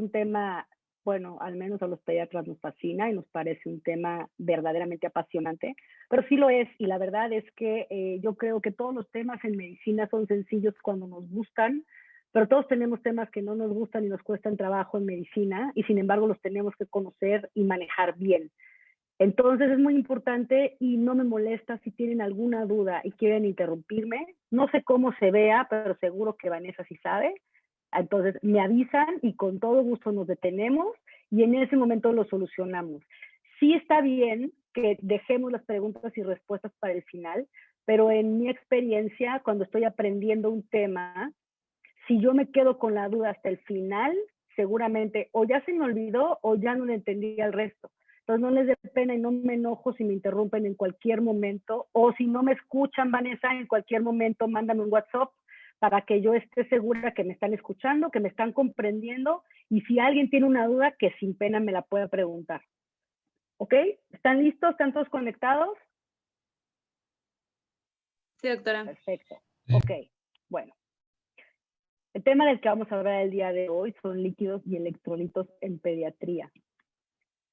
un tema, bueno, al menos a los pediatras nos fascina y nos parece un tema verdaderamente apasionante, pero sí lo es, y la verdad es que yo creo que todos los temas en medicina son sencillos cuando nos gustan, pero todos tenemos temas que no nos gustan y nos cuestan trabajo en medicina, y sin embargo los tenemos que conocer y manejar bien. Entonces es muy importante y no me molesta si tienen alguna duda y quieren interrumpirme. No sé cómo se vea, pero seguro que Vanessa sí sabe. Entonces me avisan y con todo gusto nos detenemos y en ese momento lo solucionamos. Sí está bien que dejemos las preguntas y respuestas para el final, pero en mi experiencia, cuando estoy aprendiendo un tema, si yo me quedo con la duda hasta el final, seguramente o ya se me olvidó o ya no le entendí al resto. Entonces no les dé pena y no me enojo si me interrumpen en cualquier momento, o si no me escuchan, Vanessa, en cualquier momento, mándame un WhatsApp para que yo esté segura que me están escuchando, que me están comprendiendo, y si alguien tiene una duda, que sin pena me la pueda preguntar. ¿Ok? ¿Están listos? ¿Están todos conectados? Sí, doctora. Perfecto. Ok, bueno. El tema del que vamos a hablar el día de hoy son líquidos y electrolitos en pediatría.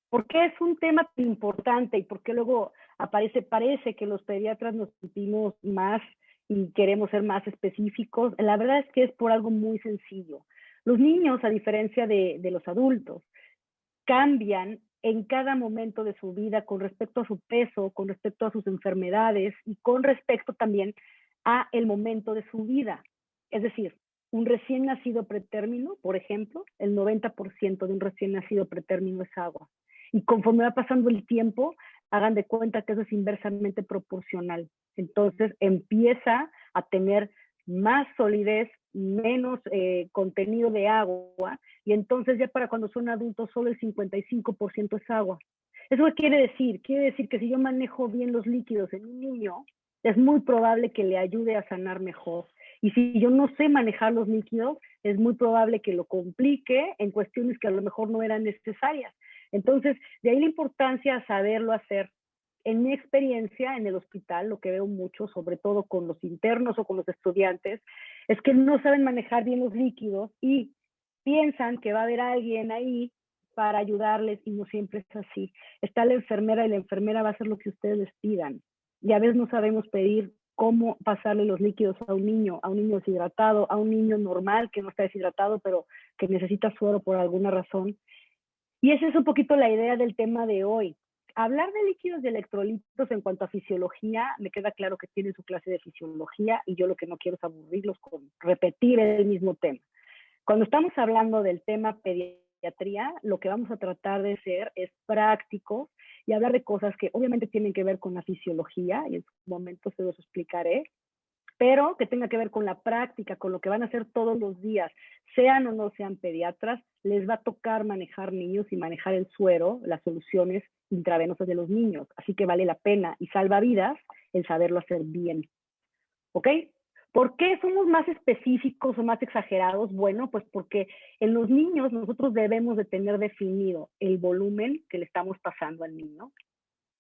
¿Por qué es un tema tan importante y por qué luego parece que los pediatras nos sentimos más y queremos ser más específicos? La verdad es que es por algo muy sencillo. Los niños, a diferencia de los adultos, cambian en cada momento de su vida con respecto a su peso, con respecto a sus enfermedades y con respecto también a el momento de su vida. Es decir, un recién nacido pretérmino, por ejemplo, el 90% de un recién nacido pretérmino es agua. Y conforme va pasando el tiempo, hagan de cuenta que eso es inversamente proporcional. Entonces empieza a tener más solidez, menos contenido de agua, y entonces ya para cuando son adultos solo el 55% es agua. ¿Eso qué quiere decir? Quiere decir que si yo manejo bien los líquidos en un niño, es muy probable que le ayude a sanar mejor. Y si yo no sé manejar los líquidos, es muy probable que lo complique en cuestiones que a lo mejor no eran necesarias. Entonces, de ahí la importancia de saberlo hacer. En mi experiencia en el hospital, lo que veo mucho, sobre todo con los internos o con los estudiantes, es que no saben manejar bien los líquidos y piensan que va a haber alguien ahí para ayudarles y no siempre es así. Está la enfermera y la enfermera va a hacer lo que ustedes les pidan. Y a veces no sabemos pedir cómo pasarle los líquidos a un niño deshidratado, a un niño normal que no está deshidratado, pero que necesita suero por alguna razón. Y esa es un poquito la idea del tema de hoy. Hablar de líquidos y electrolitos en cuanto a fisiología, me queda claro que tienen su clase de fisiología y yo lo que no quiero es aburrirlos con repetir el mismo tema. Cuando estamos hablando del tema pediatría, lo que vamos a tratar de ser es prácticos y hablar de cosas que obviamente tienen que ver con la fisiología, y en su momento se los explicaré, pero que tenga que ver con la práctica, con lo que van a hacer todos los días, sean o no sean pediatras, les va a tocar manejar niños y manejar el suero, las soluciones intravenosas de los niños. Así que vale la pena y salva vidas el saberlo hacer bien. ¿Ok? ¿Por qué somos más específicos o más exagerados? Bueno, pues porque en los niños nosotros debemos de tener definido el volumen que le estamos pasando al niño.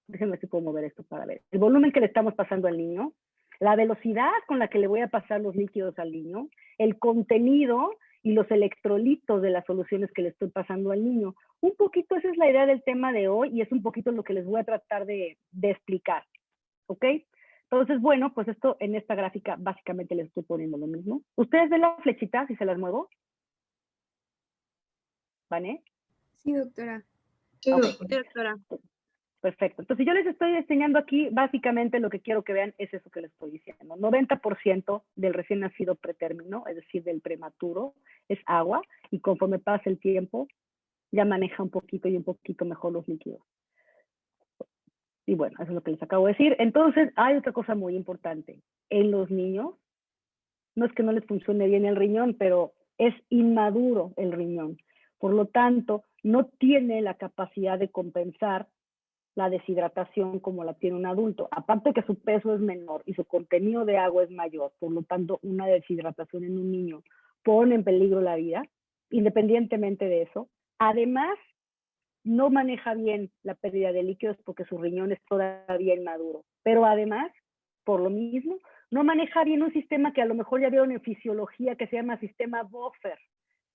Déjenme ver si puedo mover esto para ver. El volumen que le estamos pasando al niño, la velocidad con la que le voy a pasar los líquidos al niño, el contenido y los electrolitos de las soluciones que le estoy pasando al niño. Un poquito esa es la idea del tema de hoy y es un poquito lo que les voy a tratar de explicar. ¿Ok? Entonces, bueno, pues esto en esta gráfica básicamente les estoy poniendo lo mismo. ¿Ustedes ven las flechitas si se las muevo? ¿Vale? Sí, doctora. Sí, Ok. doctora. Perfecto. Entonces, yo les estoy enseñando aquí, básicamente lo que quiero que vean es eso que les estoy diciendo. 90% del recién nacido pretérmino, es decir, del prematuro, es agua, y conforme pasa el tiempo, ya maneja un poquito y un poquito mejor los líquidos. Y bueno, eso es lo que les acabo de decir. Entonces, hay otra cosa muy importante. En los niños, no es que no les funcione bien el riñón, pero es inmaduro el riñón. Por lo tanto, no tiene la capacidad de compensar la deshidratación como la tiene un adulto. Aparte que su peso es menor y su contenido de agua es mayor, por lo tanto, una deshidratación en un niño pone en peligro la vida, independientemente de eso. Además, no maneja bien la pérdida de líquidos porque su riñón es todavía inmaduro. Pero además, por lo mismo, no maneja bien un sistema que a lo mejor ya vieron en fisiología que se llama sistema buffer,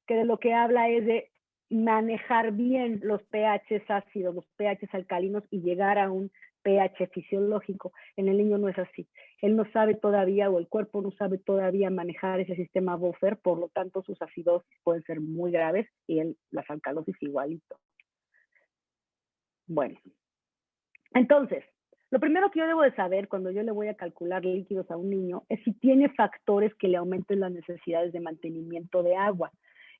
que de lo que habla es de manejar bien los pHs ácidos, los pHs alcalinos y llegar a un pH fisiológico. En el niño no es así. Él no sabe todavía, o el cuerpo no sabe todavía manejar ese sistema buffer, por lo tanto sus acidosis pueden ser muy graves y las alcalosis igualito. Bueno, entonces, lo primero que yo debo de saber cuando yo le voy a calcular líquidos a un niño es si tiene factores que le aumenten las necesidades de mantenimiento de agua.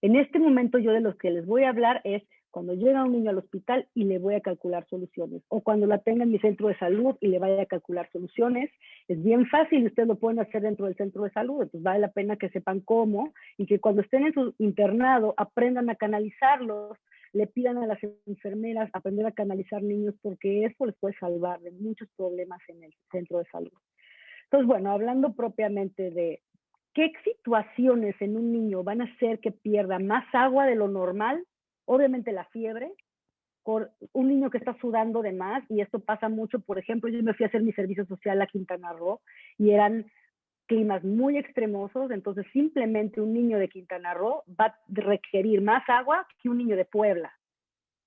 En este momento yo de los que les voy a hablar es cuando llega un niño al hospital y le voy a calcular soluciones, o cuando la tenga en mi centro de salud y le vaya a calcular soluciones. Es bien fácil, ustedes lo pueden hacer dentro del centro de salud, entonces vale la pena que sepan cómo y que cuando estén en su internado aprendan a canalizarlos, le pidan a las enfermeras aprender a canalizar niños, porque eso les puede salvar de muchos problemas en el centro de salud. Entonces, bueno, hablando propiamente de qué situaciones en un niño van a hacer que pierda más agua de lo normal, obviamente la fiebre, por un niño que está sudando de más, y esto pasa mucho. Por ejemplo, yo me fui a hacer mi servicio social a Quintana Roo y eran climas muy extremosos, entonces simplemente un niño de Quintana Roo va a requerir más agua que un niño de Puebla,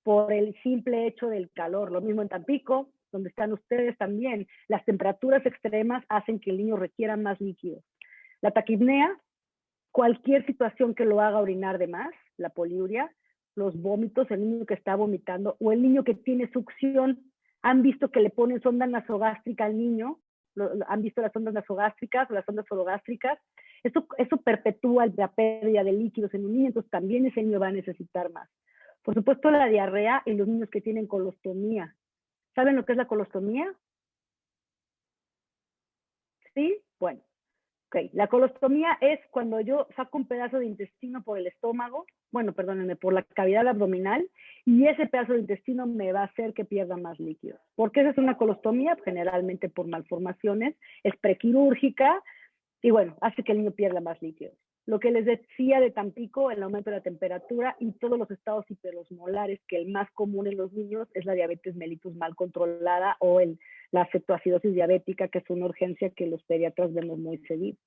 por el simple hecho del calor. Lo mismo en Tampico, donde están ustedes también. Las temperaturas extremas hacen que el niño requiera más líquidos. La taquipnea, cualquier situación que lo haga orinar de más, la poliuria, los vómitos, el niño que está vomitando o el niño que tiene succión. Han visto que le ponen sonda nasogástrica al niño, han visto las sondas nasogástricas o las sondas orogástricas. Eso perpetúa la pérdida de líquidos en un niño, entonces también ese niño va a necesitar más. Por supuesto, la diarrea y los niños que tienen colostomía. ¿Saben lo que es la colostomía? ¿Sí? Bueno, ok. La colostomía es cuando yo saco un pedazo de intestino por el estómago, bueno, perdónenme, por la cavidad abdominal, y ese pedazo de intestino me va a hacer que pierda más líquidos. ¿Por qué esa es una colostomía? Generalmente por malformaciones, es prequirúrgica, y bueno, hace que el niño pierda más líquidos. Lo que les decía de Tampico, el aumento de la temperatura y todos los estados hiperosmolares, que el más común en los niños es la diabetes mellitus mal controlada o la cetoacidosis diabética, que es una urgencia que los pediatras vemos muy seguido.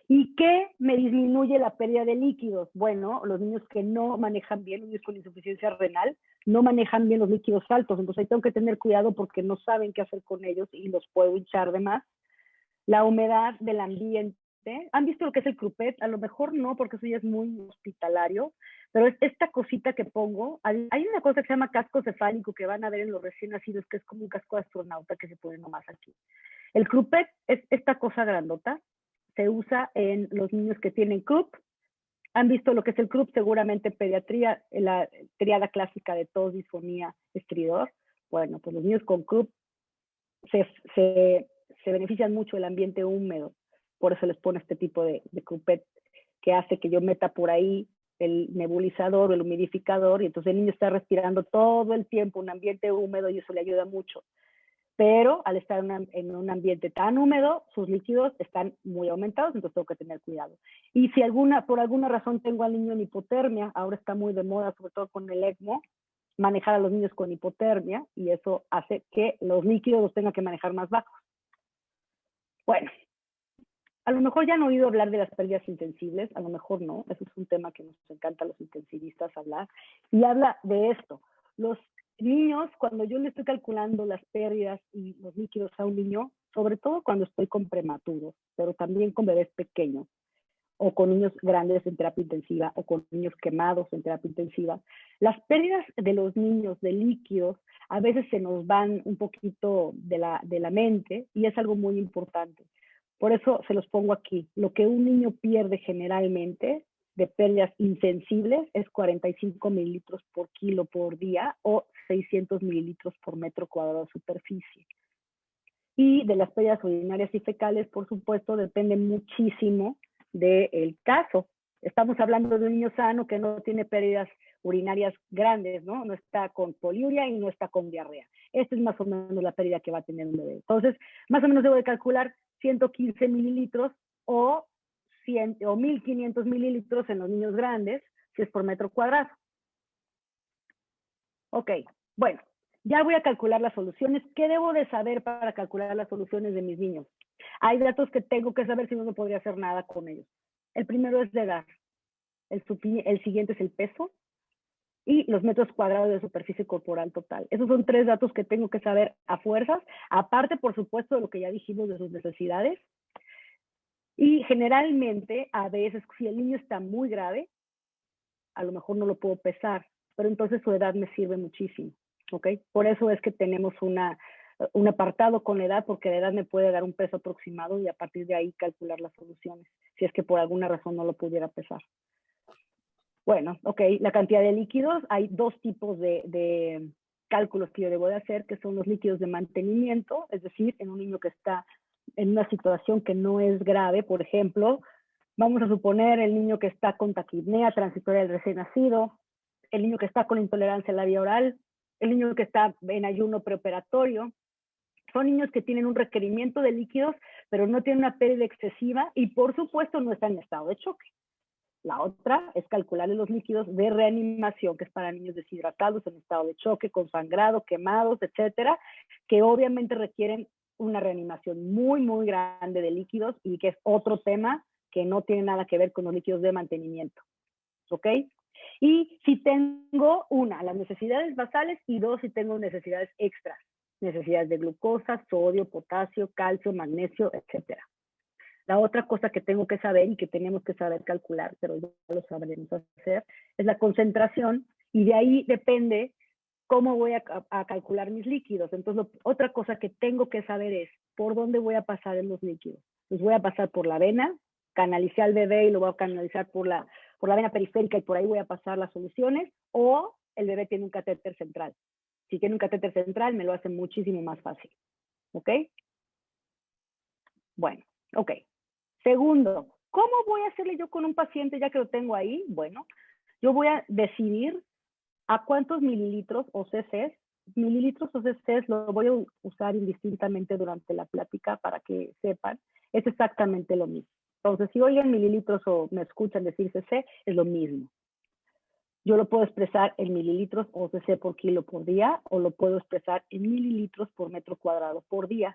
¿Y qué me disminuye la pérdida de líquidos? Bueno, los niños que no manejan bien, los niños con insuficiencia renal, no manejan bien los líquidos altos, entonces ahí tengo que tener cuidado porque no saben qué hacer con ellos y los puedo hinchar de más. La humedad del ambiente. ¿Han visto lo que es el crupet? A lo mejor no, porque eso ya es muy hospitalario, pero es esta cosita que pongo. Hay una cosa que se llama casco cefálico que van a ver en los recién nacidos, que es como un casco de astronauta que se pone nomás aquí. El crupet es esta cosa grandota, se usa en los niños que tienen croup. ¿Han visto lo que es el croup? Seguramente pediatría, la triada clásica de tos, disfonía, estridor. Bueno, pues los niños con croup se benefician mucho del ambiente húmedo, por eso les pone este tipo de crupet que hace que yo meta por ahí el nebulizador o el humidificador, y entonces el niño está respirando todo el tiempo un ambiente húmedo y eso le ayuda mucho. Pero al estar en un ambiente tan húmedo, sus líquidos están muy aumentados, entonces tengo que tener cuidado. Y si por alguna razón tengo al niño en hipotermia, ahora está muy de moda, sobre todo con el ECMO, manejar a los niños con hipotermia, y eso hace que los líquidos los tenga que manejar más bajos. Bueno, a lo mejor ya han oído hablar de las pérdidas insensibles, a lo mejor no, eso es un tema que nos encanta a los intensivistas hablar, y habla de esto. Los niños, cuando yo le estoy calculando las pérdidas y los líquidos a un niño, sobre todo cuando estoy con prematuros, pero también con bebés pequeños, o con niños grandes en terapia intensiva, o con niños quemados en terapia intensiva, las pérdidas de los niños de líquidos a veces se nos van un poquito de la mente, y es algo muy importante. Por eso se los pongo aquí. Lo que un niño pierde generalmente de pérdidas insensibles es 45 mililitros por kilo por día o 600 mililitros por metro cuadrado de superficie. Y de las pérdidas urinarias y fecales, por supuesto, depende muchísimo del caso. Estamos hablando de un niño sano que no tiene pérdidas urinarias grandes, ¿no? No está con poliuria y no está con diarrea. Esta es más o menos la pérdida que va a tener un bebé. Entonces, más o menos debo de calcular 115 mililitros o 1.500 mililitros en los niños grandes, si es por metro cuadrado. Ok, bueno, ya voy a calcular las soluciones. ¿Qué debo de saber para calcular las soluciones de mis niños? Hay datos que tengo que saber, si no, no podría hacer nada con ellos. El primero es de edad. El siguiente es el peso. y los metros cuadrados de superficie corporal total. Esos son 3 datos que tengo que saber a fuerzas, aparte, por supuesto, de lo que ya dijimos de sus necesidades. Y generalmente, a veces, si el niño está muy grave, a lo mejor no lo puedo pesar, pero entonces su edad me sirve muchísimo, ¿ok? Por eso es que tenemos un apartado con la edad, porque la edad me puede dar un peso aproximado y a partir de ahí calcular las soluciones, si es que por alguna razón no lo pudiera pesar. Bueno, ok, la cantidad de líquidos, hay 2 tipos de cálculos que yo debo de hacer, que son los líquidos de mantenimiento, es decir, en un niño que está en una situación que no es grave, por ejemplo, vamos a suponer el niño que está con taquipnea transitoria del recién nacido, el niño que está con intolerancia a la vía oral, el niño que está en ayuno preoperatorio. Son niños que tienen un requerimiento de líquidos, pero no tienen una pérdida excesiva y por supuesto no están en estado de choque. La otra es calcular los líquidos de reanimación, que es para niños deshidratados en estado de choque, con sangrado, quemados, etcétera, que obviamente requieren una reanimación muy, muy grande de líquidos y que es otro tema que no tiene nada que ver con los líquidos de mantenimiento. ¿Ok? Y si tengo las necesidades basales y 2, si tengo necesidades extras, necesidades de glucosa, sodio, potasio, calcio, magnesio, etcétera. La otra cosa que tengo que saber y que tenemos que saber calcular, pero ya lo sabremos hacer, es la concentración y de ahí depende cómo voy a calcular mis líquidos. Entonces, otra cosa que tengo que saber es por dónde voy a pasar en los líquidos. Los voy a pasar por la vena, canalicé al bebé y lo voy a canalizar por la vena periférica y por ahí voy a pasar las soluciones, o el bebé tiene un catéter central. Si tiene un catéter central, me lo hace muchísimo más fácil. ¿Ok? Bueno, ok. Segundo, ¿cómo voy a hacerle yo con un paciente ya que lo tengo ahí? Bueno, yo voy a decidir a cuántos mililitros o cc's lo voy a usar indistintamente durante la plática para que sepan. Es exactamente lo mismo. Entonces, si oyen mililitros o me escuchan decir cc, es lo mismo. Yo lo puedo expresar en mililitros o cc por kilo por día, o lo puedo expresar en mililitros por metro cuadrado por día.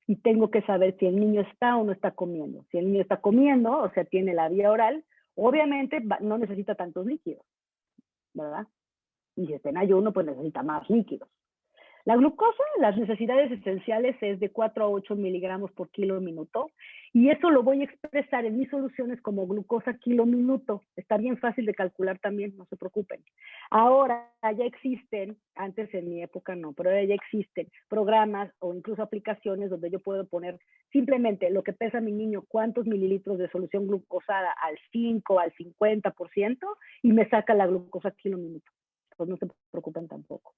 Y tengo que saber si el niño está o no está comiendo. Si el niño está comiendo, o sea, tiene la vía oral, obviamente no necesita tantos líquidos, ¿verdad? Y si está en ayuno, pues necesita más líquidos. La glucosa, las necesidades esenciales es de 4 a 8 miligramos por kilo minuto, y eso lo voy a expresar en mis soluciones como glucosa kilo minuto. Está bien fácil de calcular también, no se preocupen. Ahora ya existen, antes en mi época no, pero ahora ya existen programas o incluso aplicaciones donde yo puedo poner simplemente lo que pesa mi niño, cuántos mililitros de solución glucosada al 5, al 50%, y me saca la glucosa kilo minuto. Pues no se preocupen tampoco.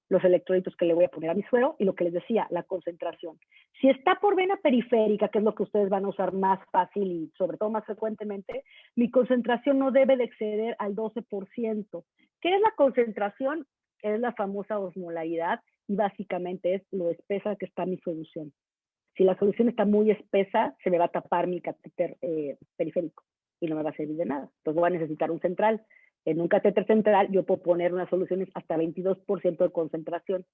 Los electrolitos que le voy a poner a mi suero y lo que les decía, la concentración. Si está por vena periférica, que es lo que ustedes van a usar más fácil y sobre todo más frecuentemente, mi concentración no debe de exceder al 12%. ¿Qué es la concentración? Es la famosa osmolaridad y básicamente es lo espesa que está mi solución. Si la solución está muy espesa, se me va a tapar mi catéter periférico y no me va a servir de nada. Entonces voy a necesitar un central. En un catéter central yo puedo poner unas soluciones hasta 22% de concentración.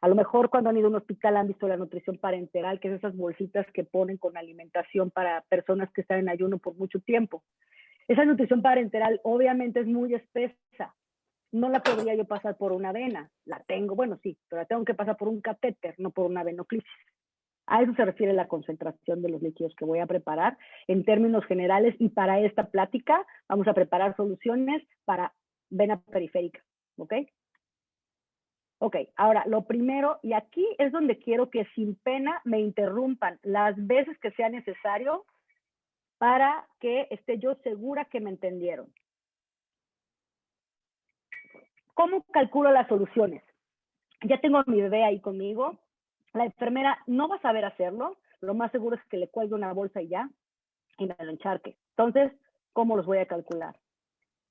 A lo mejor cuando han ido a un hospital han visto la nutrición parenteral, que es esas bolsitas que ponen con alimentación para personas que están en ayuno por mucho tiempo. Esa nutrición parenteral obviamente es muy espesa. No la podría yo pasar por una vena. La tengo, bueno, sí, pero la tengo que pasar por un catéter, no por una venoclisis. A eso se refiere la concentración de los líquidos que voy a preparar en términos generales, y para esta plática vamos a preparar soluciones para vena periférica, ¿ok? Ok, ahora lo primero, y aquí es donde quiero que sin pena me interrumpan las veces que sea necesario para que esté yo segura que me entendieron. ¿Cómo calculo las soluciones? Ya tengo a mi bebé ahí conmigo. La enfermera no va a saber hacerlo. Lo más seguro es que le cuelgue una bolsa y ya, y me lo encharque. Entonces, ¿cómo los voy a calcular?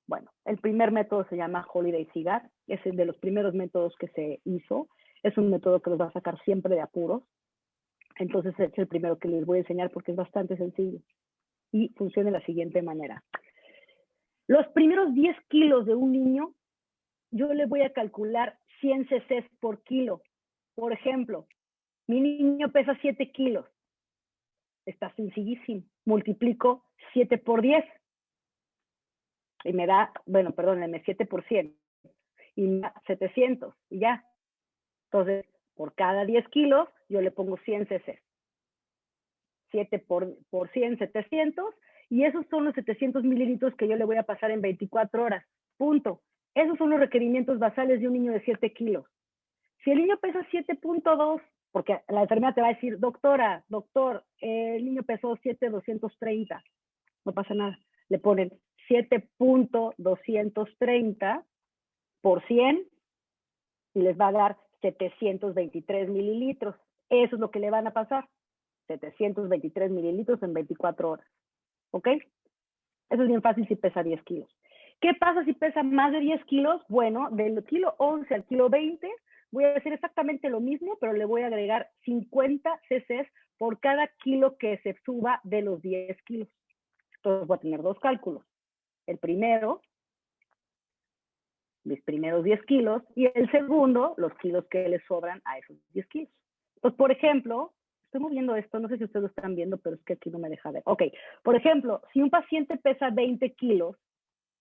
Bueno, el primer método se llama Holiday Cigar. Es el de los primeros métodos que se hizo. Es un método que los va a sacar siempre de apuros. Entonces, es el primero que les voy a enseñar porque es bastante sencillo. Y funciona de la siguiente manera. Los primeros 10 kilos de un niño, yo le voy a calcular 100 cc's por kilo. Por ejemplo, mi niño pesa 7 kilos. Está sencillísimo. Multiplico 7 por 10. y me da, bueno, perdónenme, 7%, y me da 700, y ya. Entonces, por cada 10 kilos, yo le pongo 100 cc. 7 por 100, 700, y esos son los 700 mililitros que yo le voy a pasar en 24 horas. Punto. Esos son los requerimientos basales de un niño de 7 kilos. Si el niño pesa 7.2, porque la enfermera te va a decir, doctora, doctor, el niño pesó 7,230, no pasa nada. Le ponen 7.230 por 100 y les va a dar 723 mililitros. Eso es lo que le van a pasar. 723 mililitros en 24 horas. ¿Ok? Eso es bien fácil si pesa 10 kilos. ¿Qué pasa si pesa más de 10 kilos? Bueno, del kilo 11 al kilo 20 voy a hacer exactamente lo mismo, pero le voy a agregar 50 cc por cada kilo que se suba de los 10 kilos. Entonces voy a tener dos cálculos. El primero, mis primeros 10 kilos, y el segundo, los kilos que le sobran a esos 10 kilos. Pues, por ejemplo, estoy moviendo esto, no sé si ustedes lo están viendo, pero es que aquí no me deja ver. Ok, por ejemplo, si un paciente pesa 20 kilos,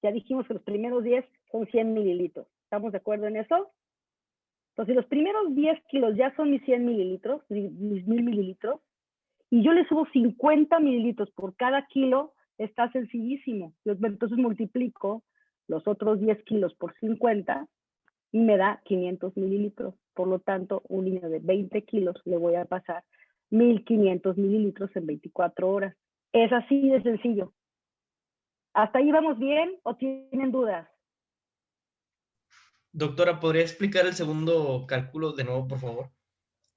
ya dijimos que los primeros 10 son 100 mililitros. ¿Estamos de acuerdo en eso? Entonces, si los primeros 10 kilos ya son mis 100 mililitros, mis 1000 mililitros, y yo le subo 50 mililitros por cada kilo, está sencillísimo. Yo entonces multiplico los otros 10 kilos por 50 y me da 500 mililitros. Por lo tanto, un niño de 20 kilos le voy a pasar 1500 mililitros en 24 horas. Es así de sencillo. ¿Hasta ahí vamos bien o tienen dudas? Doctora, ¿podría explicar el segundo cálculo de nuevo, por favor?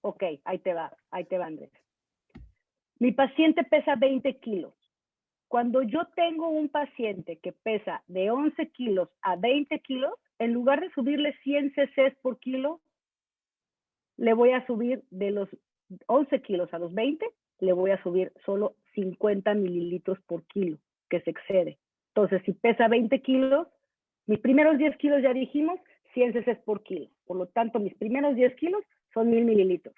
Ok, ahí te va, Andrés. Mi paciente pesa 20 kilos. Cuando yo tengo un paciente que pesa de 11 kilos a 20 kilos, en lugar de subirle 100 cc por kilo, le voy a subir de los 11 kilos a los 20, le voy a subir solo 50 mililitros por kilo, que se excede. Entonces, si pesa 20 kilos, mis primeros 10 kilos ya dijimos, 100 cc por kilo. Por lo tanto, mis primeros 10 kilos son 1000 mililitros.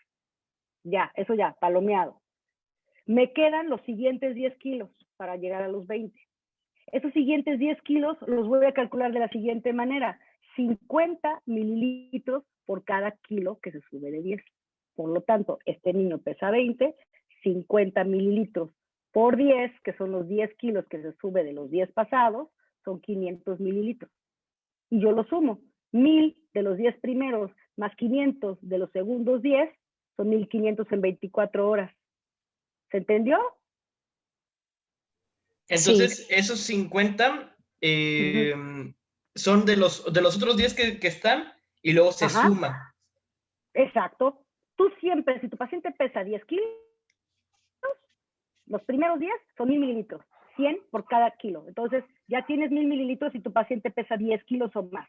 Ya, eso ya, palomeado. Me quedan los siguientes 10 kilos para llegar a los 20. Esos siguientes 10 kilos los voy a calcular de la siguiente manera. 50 mililitros por cada kilo que se sube de 10. Por lo tanto, este niño pesa 20, 50 mililitros por 10, que son los 10 kilos que se sube de los 10 pasados, son 500 mililitros. Y yo lo sumo. 1000 de los 10 primeros más 500 de los segundos 10 son 1500 en 24 horas. ¿Se entendió? Entonces, esos 50 son de los otros 10 que están y luego se Ajá, suma. exacto. Tú siempre, si tu paciente pesa 10 kilos, los primeros 10 son 1000 mililitros, 100 por cada kilo. Entonces, ya tienes 1000 mililitros y tu paciente pesa 10 kilos o más.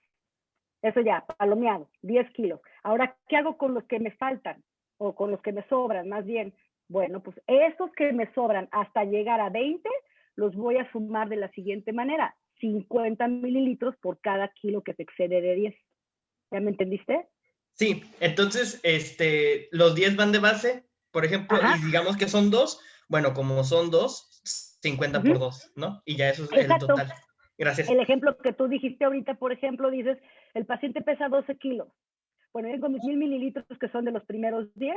Eso ya, palomeado, 10 kilos. Ahora, ¿qué hago con los que me faltan? O con los que me sobran, más bien. Bueno, pues esos que me sobran hasta llegar a 20, los voy a sumar de la siguiente manera. 50 mililitros por cada kilo que se excede de 10. ¿Ya me entendiste? Sí, entonces, los 10 van de base, por ejemplo, Ajá. y digamos que son 2, bueno, como son 2, 50 por 2, ¿no? Y ya eso es el Exacto. total. Gracias. El ejemplo que tú dijiste ahorita, por ejemplo, dices, el paciente pesa 12 kilos. Bueno, yo con mis 1000 mililitros que son de los primeros 10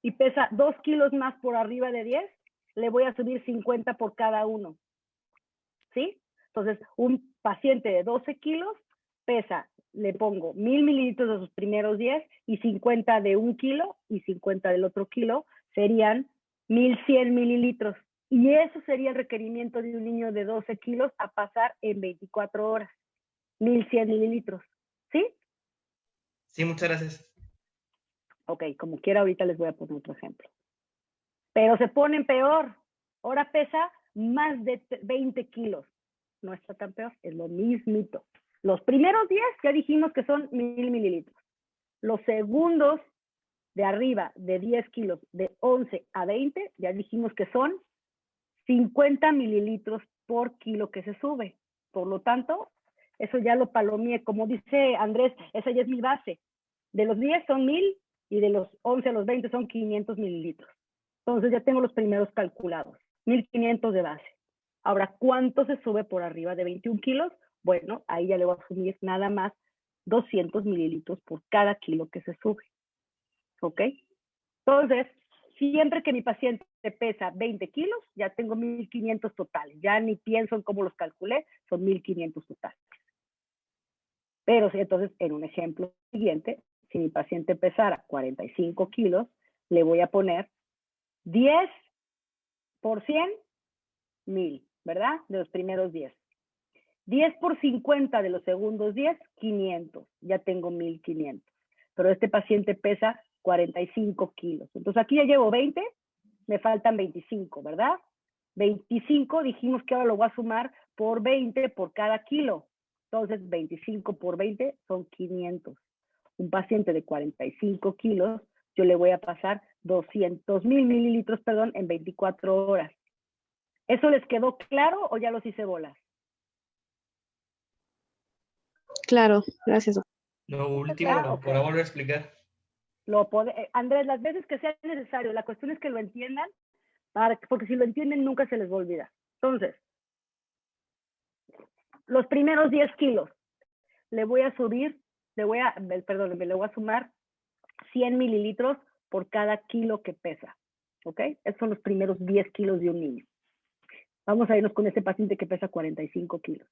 y pesa 2 kilos más por arriba de 10, le voy a subir 50 por cada uno. ¿Sí? Entonces, un paciente de 12 kilos pesa, le pongo 1000 mililitros de sus primeros 10 y 50 de un kilo y 50 del otro kilo, serían 1100 mililitros. Y eso sería el requerimiento de un niño de 12 kilos a pasar en 24 horas. 1100 mililitros. ¿Sí? Sí, muchas gracias. Ok, como quiera, ahorita les voy a poner otro ejemplo. Pero se ponen peor. Ahora pesa más de 20 kilos. No está tan peor, es lo mismito. Los primeros 10 ya dijimos que son 1000 mililitros. Los segundos de arriba de 10 kilos, de 11 a 20, ya dijimos que son 50 mililitros por kilo que se sube. Por lo tanto, eso ya lo palomeé. Como dice Andrés, esa ya es mi base. De los 10 son 1000 y de los 11 a los 20 son 500 mililitros. Entonces ya tengo los primeros calculados. 1500 de base. Ahora, ¿cuánto se sube por arriba de 21 kilos? Bueno, ahí ya le voy a asumir nada más 200 mililitros por cada kilo que se sube. ¿Ok? Entonces, siempre que mi paciente pesa 20 kilos, ya tengo 1,500 totales. Ya ni pienso en cómo los calculé, son 1,500 totales. Pero si entonces, en un ejemplo siguiente, si mi paciente pesara 45 kilos, le voy a poner 10 por 100, 1,000, ¿verdad? De los primeros 10. 10 por 50 de los segundos 10, 500. Ya tengo 1,500. Pero este paciente pesa 45 kilos. Entonces aquí ya llevo 20, me faltan 25, ¿verdad? 25 dijimos que ahora lo voy a sumar por 20 por cada kilo. Entonces 25 por 20 son 500. Un paciente de 45 kilos, yo le voy a pasar 200,000 mililitros, perdón, en 24 horas. ¿Eso les quedó claro o ya los hice bolas? Claro, gracias. Lo último, ¿lo podrá volver a explicar? Andrés, las veces que sea necesario, la cuestión es que lo entiendan, porque si lo entienden nunca se les va a olvidar. Entonces, los primeros 10 kilos, le voy a sumar 100 mililitros por cada kilo que pesa, ¿ok? Esos son los primeros 10 kilos de un niño. Vamos a irnos con este paciente que pesa 45 kilos.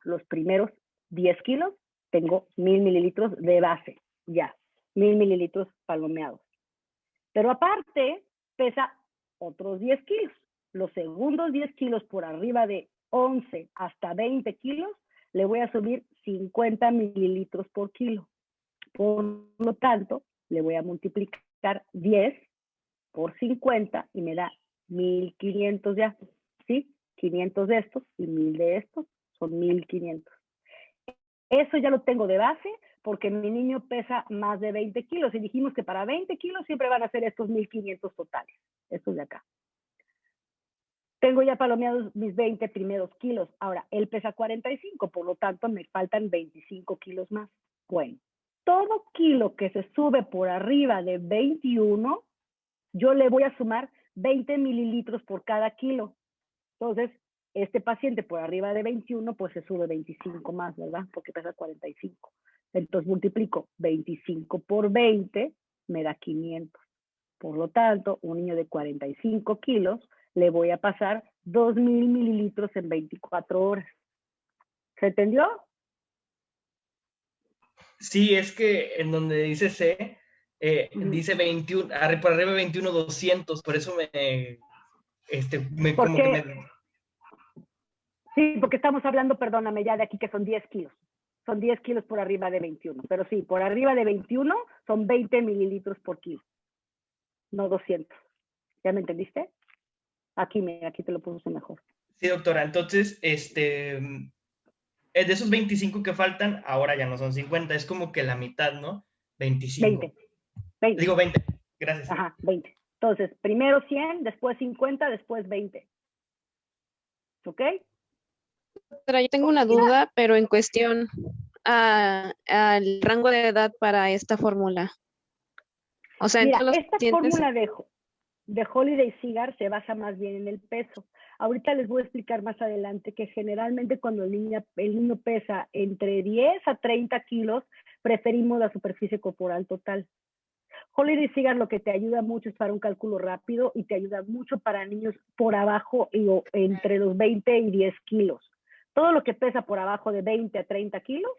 Los primeros 10 kilos, tengo 1,000 mililitros de base, ya, 1,000 mililitros palomeados. Pero aparte, pesa otros 10 kilos. Los segundos 10 kilos por arriba de 11 hasta 20 kilos, le voy a subir 50 mililitros por kilo. Por lo tanto, le voy a multiplicar 10 por 50 y me da 1,500 ya, ¿sí? 500 de estos y 1,000 de estos son 1,500. Eso ya lo tengo de base porque mi niño pesa más de 20 kilos y dijimos que para 20 kilos siempre van a ser estos 1,500 totales, estos de acá. Tengo ya palomeados mis 20 primeros kilos. Ahora, él pesa 45, por lo tanto me faltan 25 kilos más. Bueno, todo kilo que se sube por arriba de 21, yo le voy a sumar 20 mililitros por cada kilo. Entonces, este paciente por arriba de 21, pues se sube 25 más, ¿verdad? Porque pesa 45. Entonces multiplico 25 por 20, me da 500. Por lo tanto, un niño de 45 kilos, le voy a pasar 2,000 mililitros en 24 horas. ¿Se entendió? Sí, es que en donde dice C, dice 21, por arriba de 21, 200, por eso como que me... Sí, porque estamos hablando, perdóname, ya de aquí que son 10 kilos. Son 10 kilos por arriba de 21. Pero sí, por arriba de 21 son 20 mililitros por kilo. No 200. ¿Ya me entendiste? Aquí te lo puse mejor. Sí, doctora. Entonces, de esos 25 que faltan, ahora ya no son 50. Es como que la mitad, ¿no? 25. 20. Digo 20. Gracias. Ajá, 20. Entonces, primero 100, después 50, después 20. ¿Ok? Yo tengo una duda, pero en cuestión al rango de edad para esta fórmula. O sea, Mira, entre los esta pacientes... fórmula de Holiday Cigar se basa más bien en el peso. Ahorita les voy a explicar más adelante que generalmente cuando el niño pesa entre 10 a 30 kilos, preferimos la superficie corporal total. Holiday Cigar lo que te ayuda mucho es para un cálculo rápido y te ayuda mucho para niños por abajo o entre los 20 y 10 kilos. Todo lo que pesa por abajo de 20 a 30 kilos,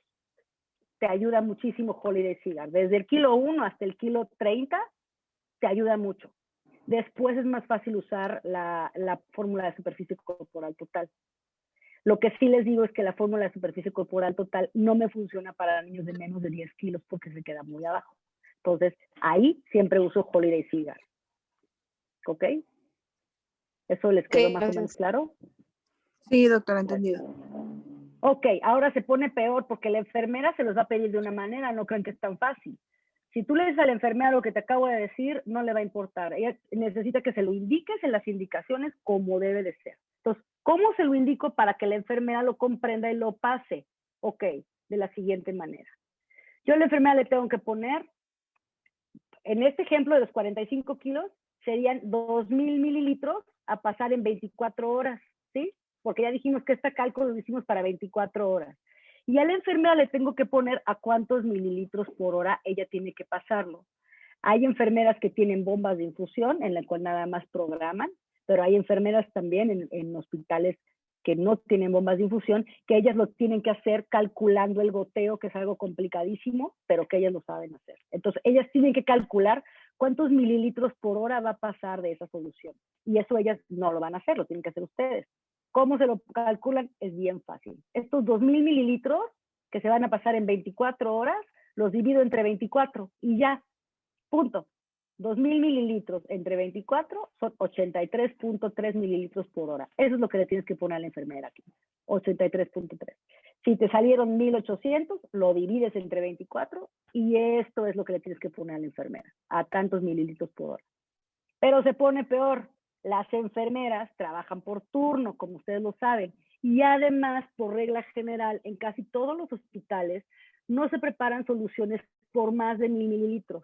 te ayuda muchísimo Holiday Cigar. Desde el kilo 1 hasta el kilo 30, te ayuda mucho. Después es más fácil usar la fórmula de superficie corporal total. Lo que sí les digo es que la fórmula de superficie corporal total no me funciona para niños de menos de 10 kilos porque se queda muy abajo. Entonces, ahí siempre uso Holiday Cigar. ¿Ok? ¿Eso les quedó más o menos claro? Sí, doctora, entendido. Ok, ahora se pone peor porque la enfermera se los va a pedir de una manera, no creen que es tan fácil. Si tú le dices a la enfermera lo que te acabo de decir, no le va a importar. Ella necesita que se lo indiques en las indicaciones como debe de ser. Entonces, ¿cómo se lo indico para que la enfermera lo comprenda y lo pase? Ok, de la siguiente manera. Yo a la enfermera le tengo que poner, en este ejemplo de los 45 kilos, serían 2,000 mililitros a pasar en 24 horas, ¿sí? porque ya dijimos que este cálculo lo hicimos para 24 horas. Y a la enfermera le tengo que poner a cuántos mililitros por hora ella tiene que pasarlo. Hay enfermeras que tienen bombas de infusión en la cual nada más programan, pero hay enfermeras también en hospitales que no tienen bombas de infusión, que ellas lo tienen que hacer calculando el goteo, que es algo complicadísimo, pero que ellas lo saben hacer. Entonces, ellas tienen que calcular cuántos mililitros por hora va a pasar de esa solución. Y eso ellas no lo van a hacer, lo tienen que hacer ustedes. ¿Cómo se lo calculan? Es bien fácil. Estos 2000 mililitros que se van a pasar en 24 horas, los divido entre 24 y ya, punto. 2000 mililitros entre 24 son 83.3 mililitros por hora. Eso es lo que le tienes que poner a la enfermera aquí, 83.3. Si te salieron 1800, lo divides entre 24 y esto es lo que le tienes que poner a la enfermera, a tantos mililitros por hora. Pero se pone peor. Las enfermeras trabajan por turno, como ustedes lo saben, y además, por regla general, en casi todos los hospitales no se preparan soluciones por más de 1000 mililitros,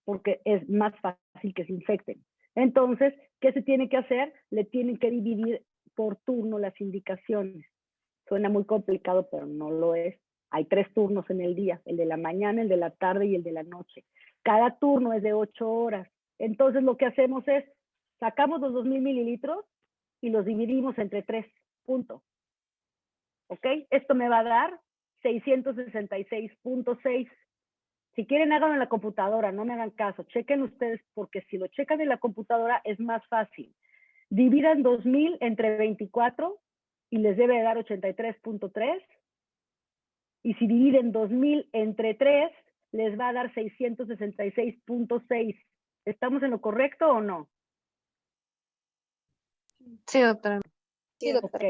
porque es más fácil que se infecten. Entonces, ¿qué se tiene que hacer? Le tienen que dividir por turno las indicaciones. Suena muy complicado, pero no lo es. Hay 3 turnos en el día, el de la mañana, el de la tarde y el de la noche. Cada turno es de 8 horas. Entonces, lo que hacemos es, sacamos los 2000 mililitros y los dividimos entre 3, punto. ¿Ok? Esto me va a dar 666.6. Si quieren, háganlo en la computadora, no me hagan caso. Chequen ustedes, porque si lo checan en la computadora es más fácil. Dividan 2000 entre 24 y les debe dar 83.3. Y si dividen 2000 entre 3, les va a dar 666.6. ¿Estamos en lo correcto o no? Sí, doctora. Ok.